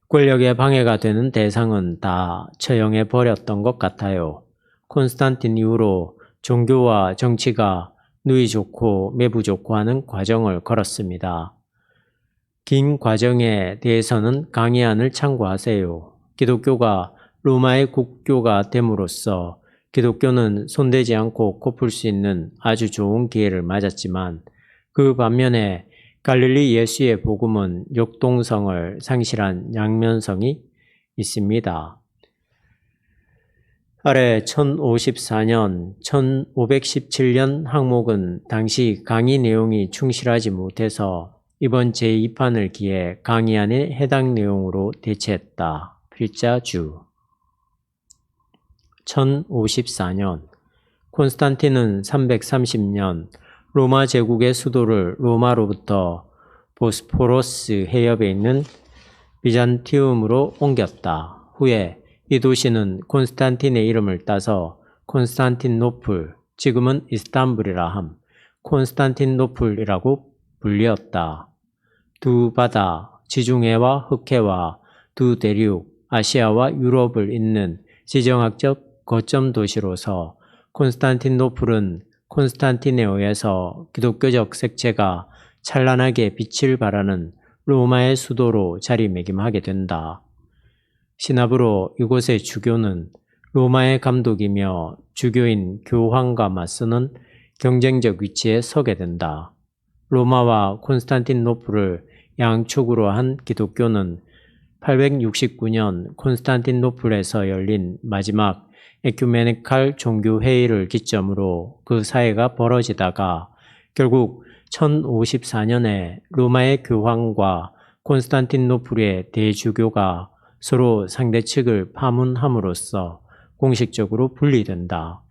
권력에 방해가 되는 대상은 다 처형해 버렸던 것 같아요. 콘스탄틴 이후로 종교와 정치가 누이 좋고 매부 좋고 하는 과정을 걸었습니다. 긴 과정에 대해서는 강의안을 참고하세요. 기독교가 로마의 국교가 됨으로써 기독교는 손대지 않고 코풀 수 있는 아주 좋은 기회를 맞았지만 그 반면에 갈릴리 예수의 복음은 역동성을 상실한 양면성이 있습니다. 아래 1054년, 1517년 항목은 당시 강의 내용이 충실하지 못해서 이번 제2판을 기해 강의안의 해당 내용으로 대체했다. 필자주 1054년 콘스탄틴은 330년 로마 제국의 수도를 로마로부터 보스포러스 해협에 있는 비잔티움으로 옮겼다. 후에 이 도시는 콘스탄틴의 이름을 따서 콘스탄틴노플, 지금은 이스탄불이라 함, 콘스탄틴노플이라고 불리었다. 두 바다, 지중해와 흑해와 두 대륙, 아시아와 유럽을 잇는 지정학적 거점 도시로서 콘스탄틴노플은 콘스탄틴에 의해서 기독교적 색채가 찬란하게 빛을 발하는 로마의 수도로 자리매김하게 된다. 신압으로 이곳의 주교는 로마의 감독이며 주교인 교황과 맞서는 경쟁적 위치에 서게 된다. 로마와 콘스탄틴노플을 양축으로 한 기독교는 869년 콘스탄틴노플에서 열린 마지막 에큐메니칼 종교회의를 기점으로 그 사회가 벌어지다가 결국 1054년에 로마의 교황과 콘스탄티노플의 대주교가 서로 상대 측을 파문함으로써 공식적으로 분리된다.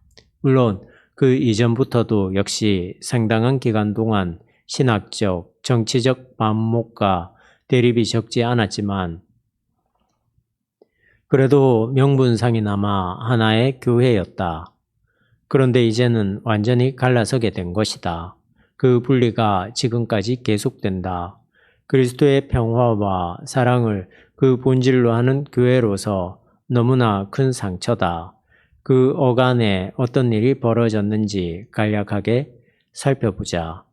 물론 그 이전부터도 역시 상당한 기간 동안 신학적, 정치적 반목과 대립이 적지 않았지만 그래도 명분상이나마 하나의 교회였다. 그런데 이제는 완전히 갈라서게 된 것이다. 그 분리가 지금까지 계속된다. 그리스도의 평화와 사랑을 그 본질로 하는 교회로서 너무나 큰 상처다. 그 어간에 어떤 일이 벌어졌는지 간략하게 살펴보자.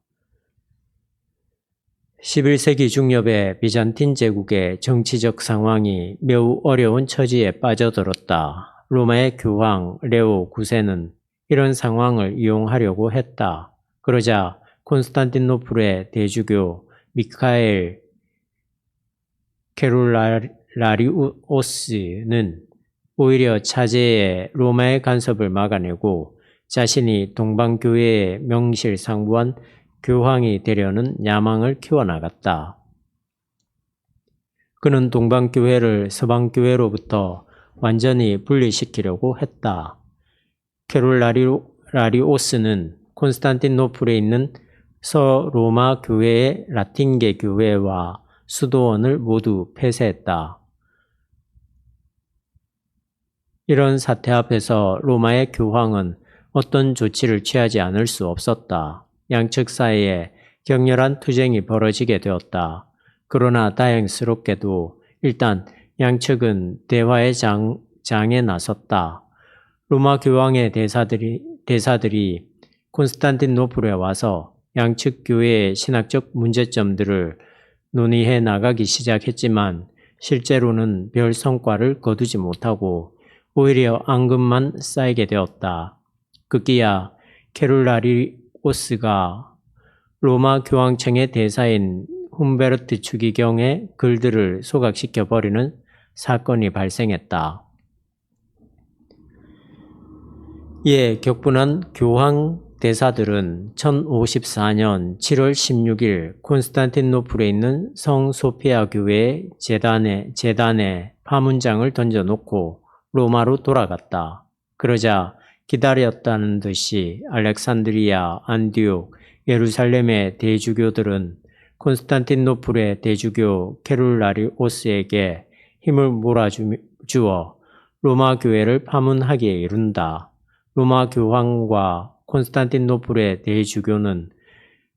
11세기 중엽에 비잔틴 제국의 정치적 상황이 매우 어려운 처지에 빠져들었다. 로마의 교황 레오 9세는 이런 상황을 이용하려고 했다. 그러자 콘스탄티노플의 대주교 미카엘 케룰라리오스는 오히려 차제에 로마의 간섭을 막아내고 자신이 동방교회의 명실상부한 교황이 되려는 야망을 키워나갔다. 그는 동방교회를 서방교회로부터 완전히 분리시키려고 했다. 케룰라리오스는 콘스탄티노플에 있는 서로마 교회의 라틴계 교회와 수도원을 모두 폐쇄했다. 이런 사태 앞에서 로마의 교황은 어떤 조치를 취하지 않을 수 없었다. 양측 사이에 격렬한 투쟁이 벌어지게 되었다. 그러나 다행스럽게도 일단 양측은 대화의 장에 나섰다. 로마 교황의 대사들이 콘스탄티노플에 와서 양측 교회의 신학적 문제점들을 논의해 나가기 시작했지만 실제로는 별 성과를 거두지 못하고 오히려 앙금만 쌓이게 되었다. 급기야 케룰라리오스가 로마 교황청의 대사인 훔베르트 추기경의 글들을 소각시켜버리는 사건이 발생했다. 이에 격분한 교황 대사들은 1054년 7월 16일 콘스탄티노플에 있는 성 소피아 교회의 재단에 파문장을 던져놓고 로마로 돌아갔다. 그러자 기다렸다는 듯이 알렉산드리아, 안디옥, 예루살렘의 대주교들은 콘스탄티노플의 대주교 케룰라리오스에게 힘을 몰아주어 로마 교회를 파문하기에 이른다. 로마 교황과 콘스탄티노플의 대주교는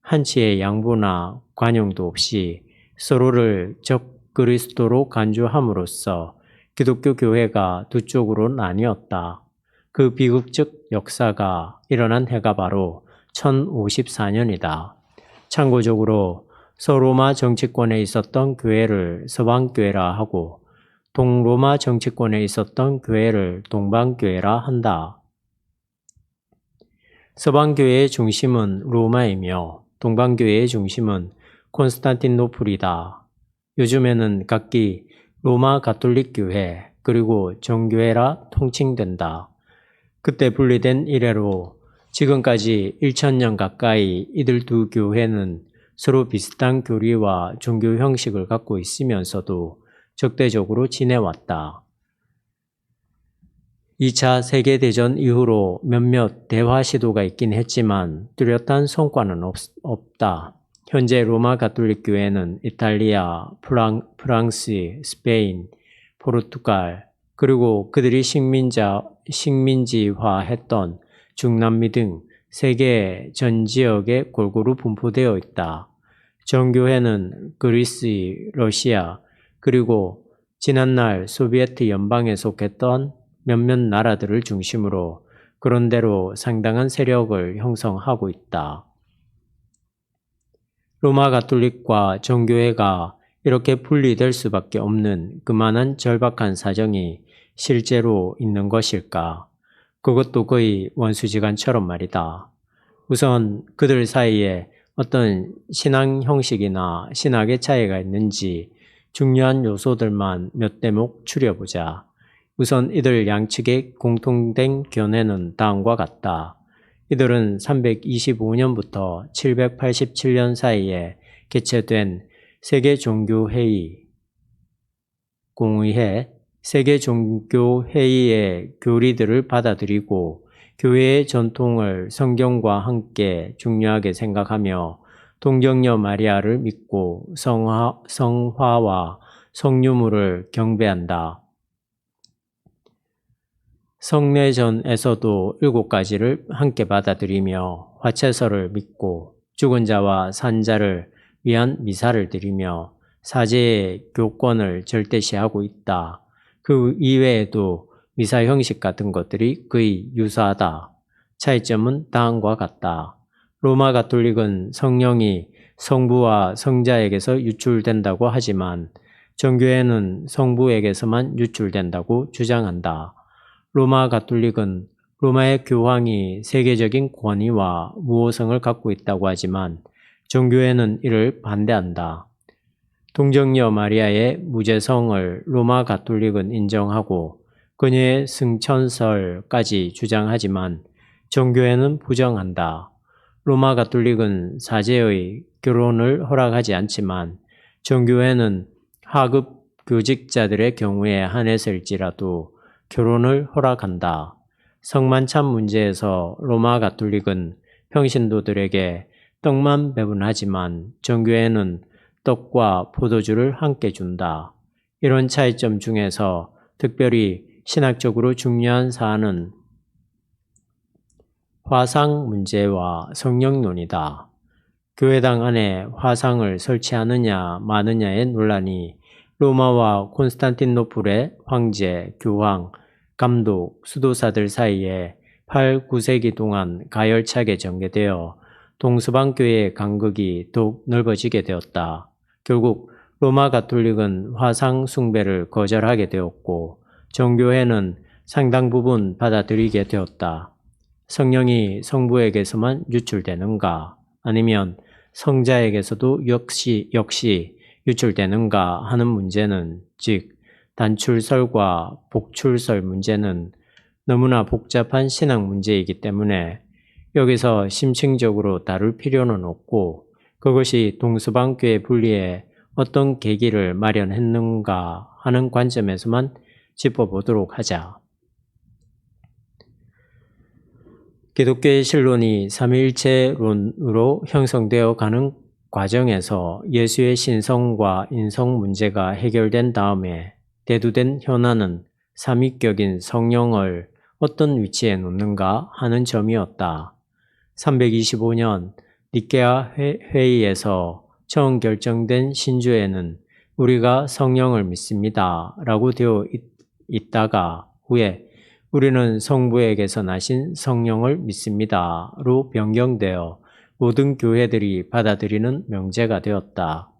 한치의 양보나 관용도 없이 서로를 적그리스도로 간주함으로써 기독교 교회가 두 쪽으로 나뉘었다. 그 비극적 역사가 일어난 해가 바로 1054년이다. 참고적으로 서로마 정치권에 있었던 교회를 서방교회라 하고 동로마 정치권에 있었던 교회를 동방교회라 한다. 서방교회의 중심은 로마이며 동방교회의 중심은 콘스탄티노플이다. 요즘에는 각기 로마 가톨릭 교회 그리고 정교회라 통칭된다. 그때 분리된 이래로 지금까지 1000년 가까이 이들 두 교회는 서로 비슷한 교리와 종교 형식을 갖고 있으면서도 적대적으로 지내왔다. 2차 세계대전 이후로 몇몇 대화 시도가 있긴 했지만 뚜렷한 성과는 없다. 현재 로마 가톨릭 교회는 이탈리아, 프랑스, 스페인, 포르투갈, 그리고 그들이 식민지화했던 중남미 등 세계 전 지역에 골고루 분포되어 있다. 정교회는 그리스, 러시아, 그리고 지난날 소비에트 연방에 속했던 몇몇 나라들을 중심으로 그런대로 상당한 세력을 형성하고 있다. 로마 가톨릭과 정교회가 이렇게 분리될 수밖에 없는 그만한 절박한 사정이 실제로 있는 것일까? 그것도 거의 원수지간처럼 말이다. 우선 그들 사이에 어떤 신앙 형식이나 신학의 차이가 있는지 중요한 요소들만 몇 대목 추려보자. 우선 이들 양측의 공통된 견해는 다음과 같다. 이들은 325년부터 787년 사이에 개최된 세계종교회의 공의회 세계종교회의의 교리들을 받아들이고 교회의 전통을 성경과 함께 중요하게 생각하며 동정녀 마리아를 믿고 성화와 성유물을 경배한다. 성례전에서도 7가지를 함께 받아들이며 화채설을 믿고 죽은 자와 산 자를 위한 미사를 드리며 사제의 교권을 절대시하고 있다. 그 이외에도 미사 형식 같은 것들이 거의 유사하다. 차이점은 다음과 같다. 로마 가톨릭은 성령이 성부와 성자에게서 유출된다고 하지만 정교회는 성부에게서만 유출된다고 주장한다. 로마 가톨릭은 로마의 교황이 세계적인 권위와 무호성을 갖고 있다고 하지만 정교회는 이를 반대한다. 동정녀 마리아의 무죄성을 로마 가톨릭은 인정하고 그녀의 승천설까지 주장하지만 정교회는 부정한다. 로마 가톨릭은 사제의 결혼을 허락하지 않지만 정교회는 하급 교직자들의 경우에 한해서일지라도 결혼을 허락한다. 성만찬 문제에서 로마 가톨릭은 평신도들에게 떡만 배분하지만 정교회는 떡과 포도주를 함께 준다. 이런 차이점 중에서 특별히 신학적으로 중요한 사안은 화상 문제와 성령론이다. 교회당 안에 화상을 설치하느냐 마느냐의 논란이 로마와 콘스탄티노플의 황제, 교황, 감독, 수도사들 사이에 8, 9세기 동안 가열차게 전개되어 동서방교회의 간극이 더욱 넓어지게 되었다. 결국 로마 가톨릭은 화상 숭배를 거절하게 되었고 정교회는 상당 부분 받아들이게 되었다. 성령이 성부에게서만 유출되는가 아니면 성자에게서도 역시 유출되는가 하는 문제는 즉 단출설과 복출설 문제는 너무나 복잡한 신학 문제이기 때문에 여기서 심층적으로 다룰 필요는 없고 그것이 동서방교회 분리에 어떤 계기를 마련했는가 하는 관점에서만 짚어보도록 하자. 기독교의 신론이 삼위일체론으로 형성되어 가는 과정에서 예수의 신성과 인성 문제가 해결된 다음에 대두된 현안은 삼위격인 성령을 어떤 위치에 놓는가 하는 점이었다. 325년 니케아 회의에서 처음 결정된 신조에는 우리가 성령을 믿습니다 라고 되어 있다가 후에 우리는 성부에게서 나신 성령을 믿습니다로 변경되어 모든 교회들이 받아들이는 명제가 되었다.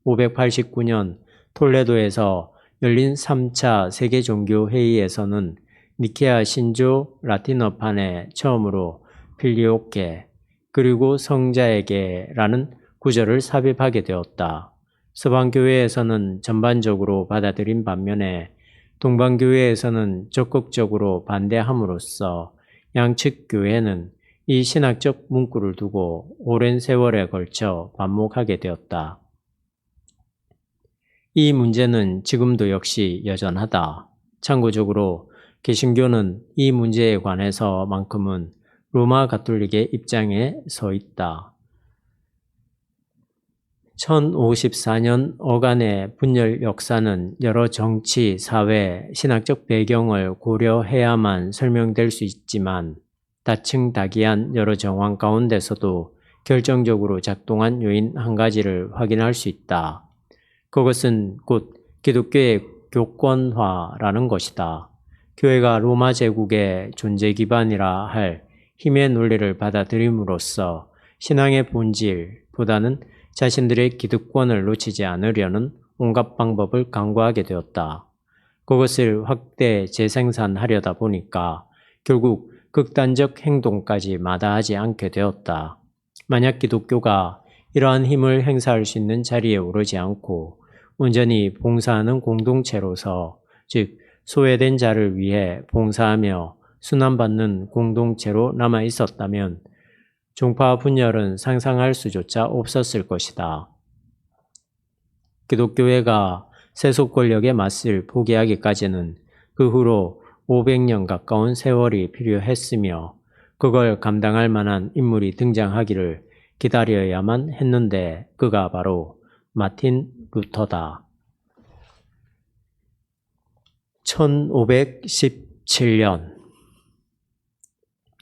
589년 톨레도에서 열린 3차 세계종교회의에서는 니케아 신조 라틴어판에 처음으로 필리오케 그리고 성자에게라는 구절을 삽입하게 되었다. 서방교회에서는 전반적으로 받아들인 반면에 동방교회에서는 적극적으로 반대함으로써 양측 교회는 이 신학적 문구를 두고 오랜 세월에 걸쳐 반목하게 되었다. 이 문제는 지금도 역시 여전하다. 참고적으로 개신교는 이 문제에 관해서만큼은 로마 가톨릭의 입장에 서 있다. 1054년 어간의 분열 역사는 여러 정치, 사회, 신학적 배경을 고려해야만 설명될 수 있지만 다층다기한 여러 정황 가운데서도 결정적으로 작동한 요인 한 가지를 확인할 수 있다. 그것은 곧 기독교의 교권화라는 것이다. 교회가 로마 제국의 존재 기반이라 할 힘의 논리를 받아들임으로써 신앙의 본질보다는 자신들의 기득권을 놓치지 않으려는 온갖 방법을 강구하게 되었다. 그것을 확대 재생산하려다 보니까 결국 극단적 행동까지 마다하지 않게 되었다. 만약 기독교가 이러한 힘을 행사할 수 있는 자리에 오르지 않고 온전히 봉사하는 공동체로서 즉 소외된 자를 위해 봉사하며 순환받는 공동체로 남아 있었다면 종파 분열은 상상할 수조차 없었을 것이다. 기독교회가 세속 권력에 맞설 포기하기까지는 그 후로 500년 가까운 세월이 필요했으며 그걸 감당할 만한 인물이 등장하기를 기다려야만 했는데 그가 바로 마틴 루터다.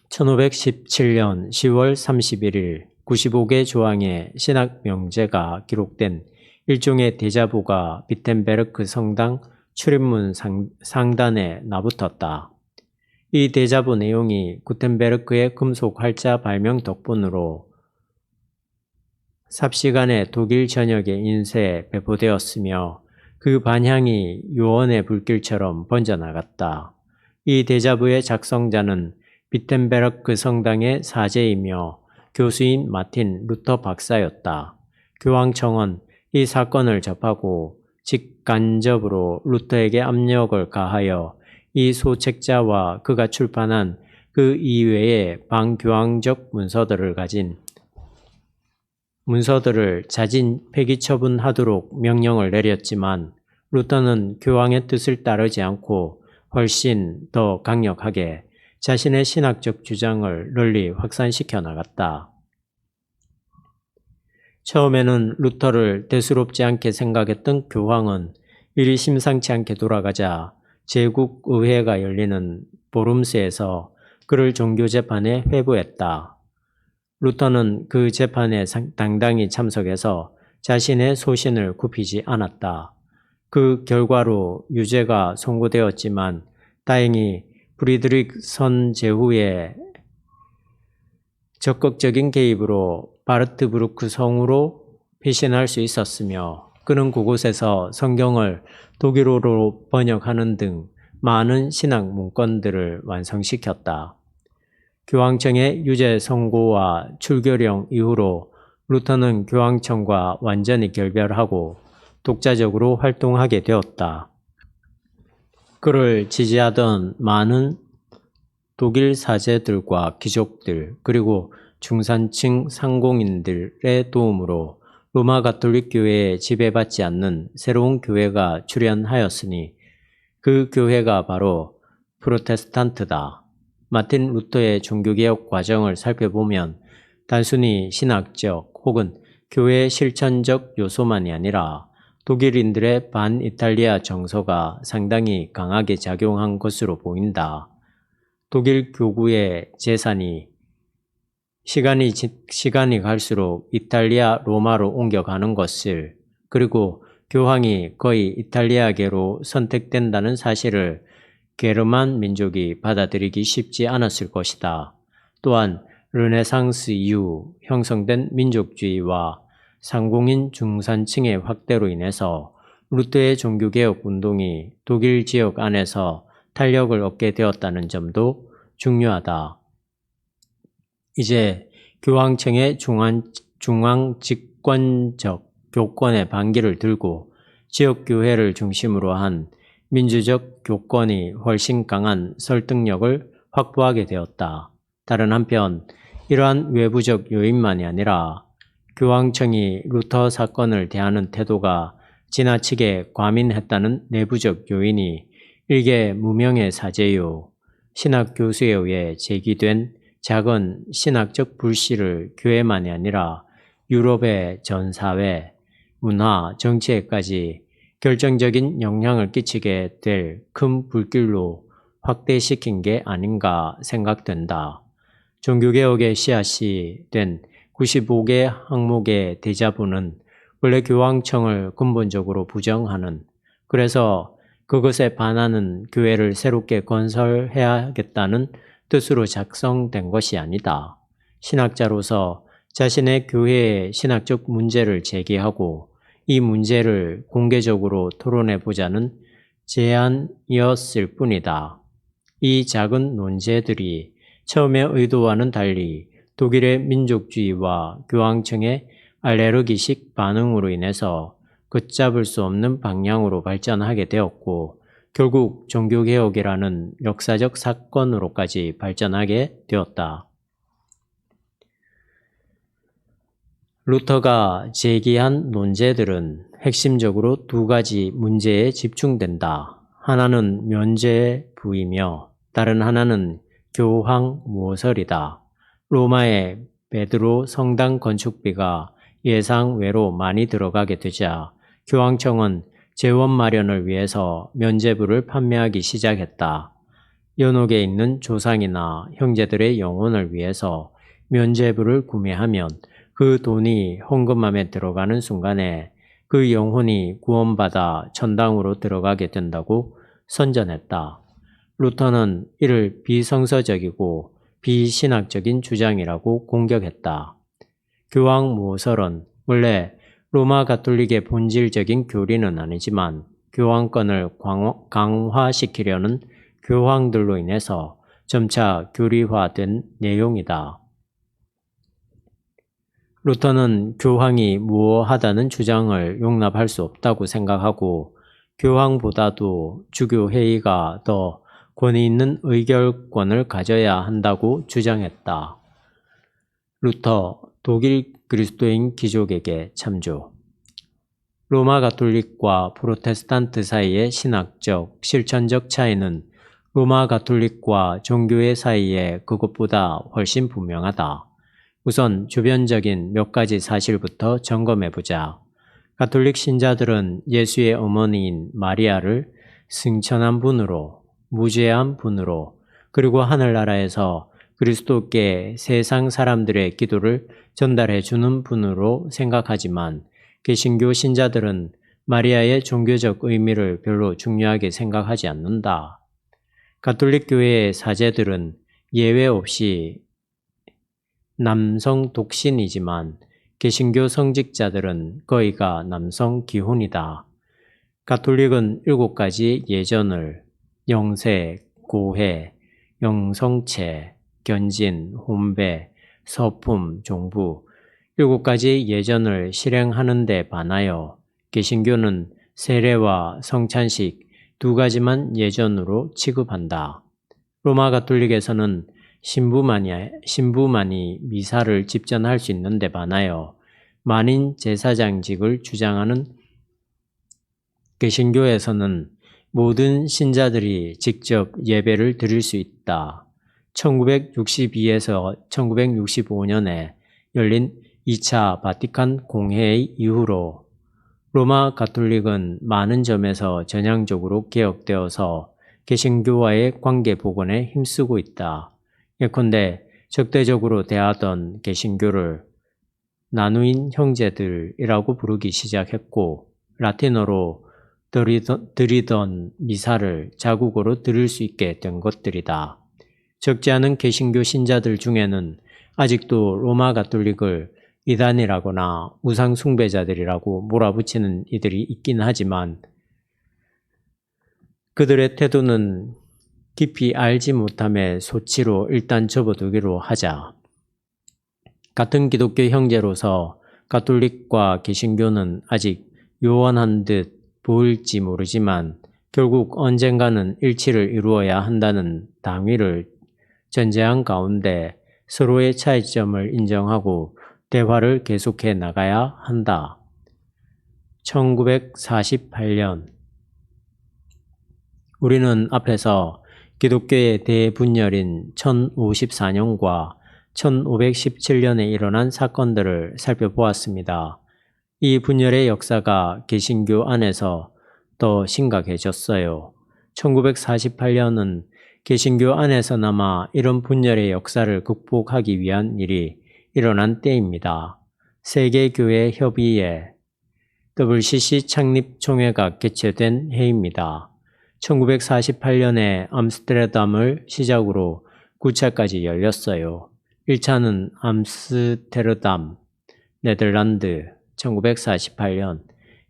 1517년 10월 31일 95개 조항의 신학 명제가 기록된 일종의 대자보가 비텐베르크 성당 출입문 상단에 나붙었다. 이 대자보 내용이 구텐베르크의 금속 활자 발명 덕분으로 삽시간에 독일 전역의 인쇄에 배포되었으며 그 반향이 요원의 불길처럼 번져나갔다. 이 대자보의 작성자는 비텐베르크 성당의 사제이며 교수인 마틴 루터 박사였다. 교황청은 이 사건을 접하고 직간접으로 루터에게 압력을 가하여 이 소책자와 그가 출판한 그 이외의 반교황적 문서들을 자진 폐기 처분하도록 명령을 내렸지만 루터는 교황의 뜻을 따르지 않고 훨씬 더 강력하게 자신의 신학적 주장을 널리 확산시켜 나갔다. 처음에는 루터를 대수롭지 않게 생각했던 교황은 일이 심상치 않게 돌아가자 제국의회가 열리는 보름스에서 그를 종교재판에 회부했다. 루터는 그 재판에 당당히 참석해서 자신의 소신을 굽히지 않았다. 그 결과로 유죄가 선고되었지만 다행히 프리드리크 선제후의 적극적인 개입으로 바르트부르크 성으로 피신할 수 있었으며 그는 그곳에서 성경을 독일어로 번역하는 등 많은 신학 문건들을 완성시켰다. 교황청의 유죄 선고와 출교령 이후로 루터는 교황청과 완전히 결별하고 독자적으로 활동하게 되었다. 그를 지지하던 많은 독일 사제들과 귀족들 그리고 중산층 상공인들의 도움으로 로마 가톨릭 교회에 지배받지 않는 새로운 교회가 출현하였으니 그 교회가 바로 프로테스탄트다. 마틴 루터의 종교개혁 과정을 살펴보면 단순히 신학적 혹은 교회 실천적 요소만이 아니라 독일인들의 반이탈리아 정서가 상당히 강하게 작용한 것으로 보인다. 독일 교구의 재산이 시간이 갈수록 이탈리아 로마로 옮겨가는 것을 그리고 교황이 거의 이탈리아계로 선택된다는 사실을 게르만 민족이 받아들이기 쉽지 않았을 것이다. 또한 르네상스 이후 형성된 민족주의와 상공인 중산층의 확대로 인해서 루터의 종교개혁 운동이 독일 지역 안에서 탄력을 얻게 되었다는 점도 중요하다. 이제 교황청의 중앙 집권적 교권의 반기를 들고 지역교회를 중심으로 한 민주적 교권이 훨씬 강한 설득력을 확보하게 되었다. 다른 한편 이러한 외부적 요인만이 아니라 교황청이 루터 사건을 대하는 태도가 지나치게 과민했다는 내부적 요인이 일개 무명의 사제요 신학 교수에 의해 제기된 작은 신학적 불씨를 교회만이 아니라 유럽의 전 사회, 문화, 정치에까지 결정적인 영향을 끼치게 될 큰 불길로 확대시킨 게 아닌가 생각된다. 종교개혁의 씨앗이 된 95개 항목의 대자보는 원래 교황청을 근본적으로 부정하는, 그래서 그것에 반하는 교회를 새롭게 건설해야겠다는 뜻으로 작성된 것이 아니다. 신학자로서 자신의 교회의 신학적 문제를 제기하고 이 문제를 공개적으로 토론해보자는 제안이었을 뿐이다. 이 작은 논제들이 처음의 의도와는 달리 독일의 민족주의와 교황청의 알레르기식 반응으로 인해서 걷잡을 수 없는 방향으로 발전하게 되었고 결국 종교개혁이라는 역사적 사건으로까지 발전하게 되었다. 루터가 제기한 논제들은 핵심적으로 두 가지 문제에 집중된다. 하나는 면죄부이며 다른 하나는 교황모설이다. 로마의 베드로 성당 건축비가 예상외로 많이 들어가게 되자 교황청은 재원 마련을 위해서 면죄부를 판매하기 시작했다. 연옥에 있는 조상이나 형제들의 영혼을 위해서 면죄부를 구매하면 그 돈이 헌금함에 들어가는 순간에 그 영혼이 구원받아 천당으로 들어가게 된다고 선전했다. 루터는 이를 비성서적이고 비신학적인 주장이라고 공격했다. 교황모설은 원래 로마 가톨릭의 본질적인 교리는 아니지만 교황권을 강화시키려는 교황들로 인해서 점차 교리화된 내용이다. 루터는 교황이 무오하다는 주장을 용납할 수 없다고 생각하고 교황보다도 주교회의가 더 권위 있는 의결권을 가져야 한다고 주장했다. 루터, 독일 그리스도인 귀족에게 참조. 로마 가톨릭과 프로테스탄트 사이의 신학적, 실천적 차이는 로마 가톨릭과 종교회 사이에 그것보다 훨씬 분명하다. 우선 주변적인 몇 가지 사실부터 점검해보자. 가톨릭 신자들은 예수의 어머니인 마리아를 승천한 분으로, 무죄한 분으로, 그리고 하늘나라에서 그리스도께 세상 사람들의 기도를 전달해 주는 분으로 생각하지만 개신교 신자들은 마리아의 종교적 의미를 별로 중요하게 생각하지 않는다. 가톨릭 교회의 사제들은 예외 없이 남성 독신이지만 개신교 성직자들은 거의가 남성 기혼이다. 가톨릭은 7가지 예전을 영세, 고해, 영성체, 견진, 혼배, 서품, 종부 7가지 예전을 실행하는 데 반하여 개신교는 세례와 성찬식 2가지만 예전으로 취급한다. 로마 가톨릭에서는 신부만이 미사를 집전할 수 있는 데 반하여 만인 제사장직을 주장하는 개신교에서는 모든 신자들이 직접 예배를 드릴 수 있다. 1962에서 1965년에 열린 2차 바티칸 공회의 이후로 로마 가톨릭은 많은 점에서 전향적으로 개혁되어서 개신교와의 관계 복원에 힘쓰고 있다. 예컨대 적대적으로 대하던 개신교를 나누인 형제들이라고 부르기 시작했고 라틴어로 드리던 미사를 자국어로 들을 수 있게 된 것들이다. 적지 않은 개신교 신자들 중에는 아직도 로마 가톨릭을 이단이라거나 우상 숭배자들이라고 몰아붙이는 이들이 있긴 하지만 그들의 태도는 깊이 알지 못함의 소치로 일단 접어두기로 하자. 같은 기독교 형제로서 가톨릭과 개신교는 아직 요원한 듯 보일지 모르지만 결국 언젠가는 일치를 이루어야 한다는 당위를 전제한 가운데 서로의 차이점을 인정하고 대화를 계속해 나가야 한다. 1948년 우리는 앞에서 기독교의 대분열인 1054년과 1517년에 일어난 사건들을 살펴보았습니다. 이 분열의 역사가 개신교 안에서 더 심각해졌어요. 1948년은 개신교 안에서나마 이런 분열의 역사를 극복하기 위한 일이 일어난 때입니다. 세계교회 협의회 WCC 창립총회가 개최된 해입니다. 1948년에 암스테르담을 시작으로 9차까지 열렸어요. 1차는 암스테르담, 네덜란드 1948년,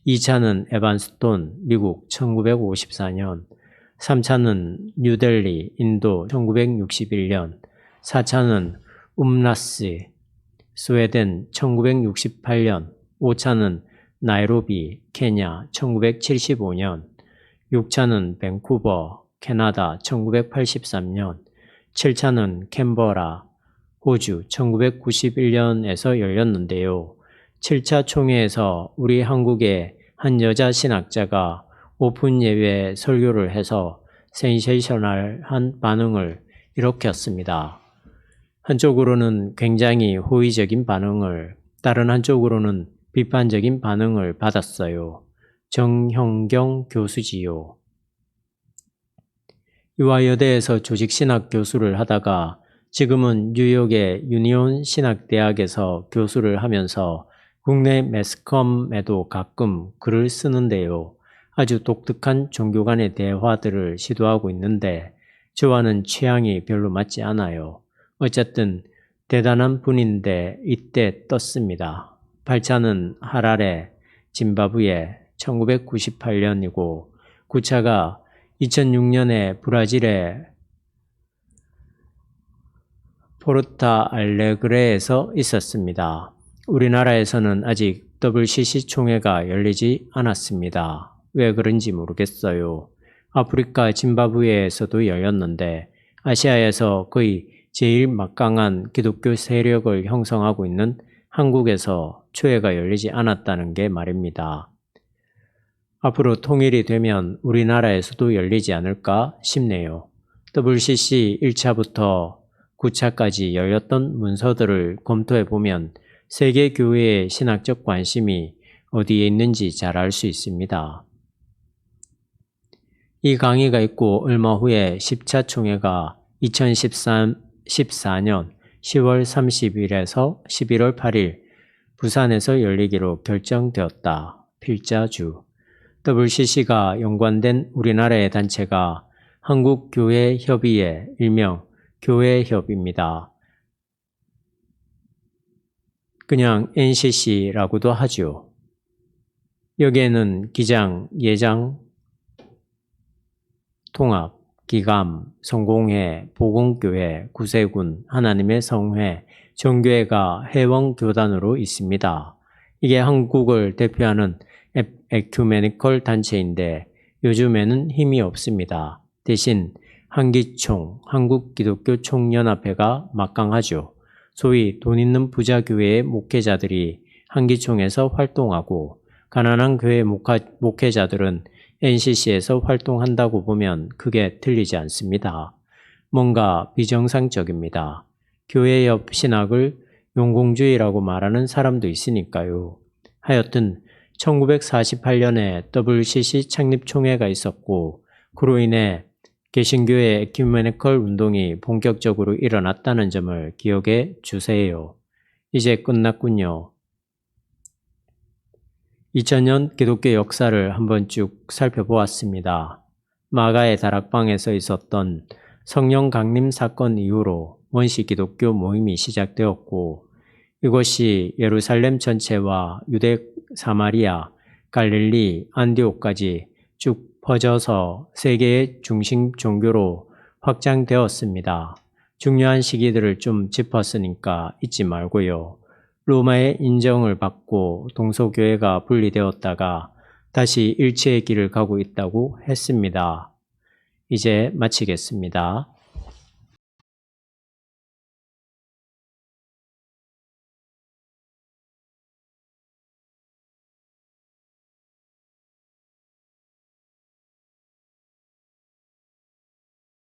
2차는 에반스톤, 미국 1954년, 3차는 뉴델리, 인도 1961년, 4차는 움라스, 스웨덴 1968년, 5차는 나이로비, 케냐 1975년, 6차는 밴쿠버, 캐나다 1983년, 7차는 캔버라, 호주 1991년에서 열렸는데요. 7차 총회에서 우리 한국의 한 여자 신학자가 오픈 예외 설교를 해서 센세이셔널한 반응을 일으켰습니다. 한쪽으로는 굉장히 호의적인 반응을, 다른 한쪽으로는 비판적인 반응을 받았어요. 정형경 교수지요. 유아여대에서 조직신학 교수를 하다가 지금은 뉴욕의 유니온 신학대학에서 교수를 하면서 국내 매스컴에도 가끔 글을 쓰는데요. 아주 독특한 종교 간의 대화들을 시도하고 있는데 저와는 취향이 별로 맞지 않아요. 어쨌든 대단한 분인데 이때 떴습니다. 8차는 하라레, 짐바브웨 1998년이고 9차가 2006년에 브라질의 포르타 알레그레에서 있었습니다. 우리나라에서는 아직 WCC 총회가 열리지 않았습니다. 왜 그런지 모르겠어요. 아프리카 짐바브웨에서도 열렸는데 아시아에서 거의 제일 막강한 기독교 세력을 형성하고 있는 한국에서 총회가 열리지 않았다는 게 말입니다. 앞으로 통일이 되면 우리나라에서도 열리지 않을까 싶네요. WCC 1차부터 9차까지 열렸던 문서들을 검토해보면 세계 교회의 신학적 관심이 어디에 있는지 잘 알 수 있습니다. 이 강의가 있고 얼마 후에 10차 총회가 2014년 10월 30일에서 11월 8일 부산에서 열리기로 결정되었다. 필자주. WCC가 연관된 우리나라의 단체가 한국교회협의회, 일명 교회협입니다. 그냥 NCC라고도 하죠. 여기에는 기장, 예장, 통합, 기감, 성공회, 보건교회, 구세군, 하나님의 성회, 정교회가 회원교단으로 있습니다. 이게 한국을 대표하는 에큐메니컬 단체인데 요즘에는 힘이 없습니다. 대신 한기총, 한국기독교총연합회가 막강하죠. 소위 돈 있는 부자교회의 목회자들이 한기총에서 활동하고 가난한 교회 목회자들은 NCC에서 활동한다고 보면 크게 틀리지 않습니다. 뭔가 비정상적입니다. 교회협 신학을 용공주의라고 말하는 사람도 있으니까요. 하여튼 1948년에 WCC 창립총회가 있었고 그로 인해 개신교의 에큐메니컬 운동이 본격적으로 일어났다는 점을 기억해 주세요. 이제 끝났군요. 2000년 기독교 역사를 한번 쭉 살펴보았습니다. 마가의 다락방에서 있었던 성령 강림 사건 이후로 원시 기독교 모임이 시작되었고 이것이 예루살렘 전체와 유대 사마리아, 갈릴리, 안디옥까지 쭉 퍼져서 세계의 중심 종교로 확장되었습니다. 중요한 시기들을 좀 짚었으니까 잊지 말고요. 로마의 인정을 받고 동서교회가 분리되었다가 다시 일체의 길을 가고 있다고 했습니다. 이제 마치겠습니다.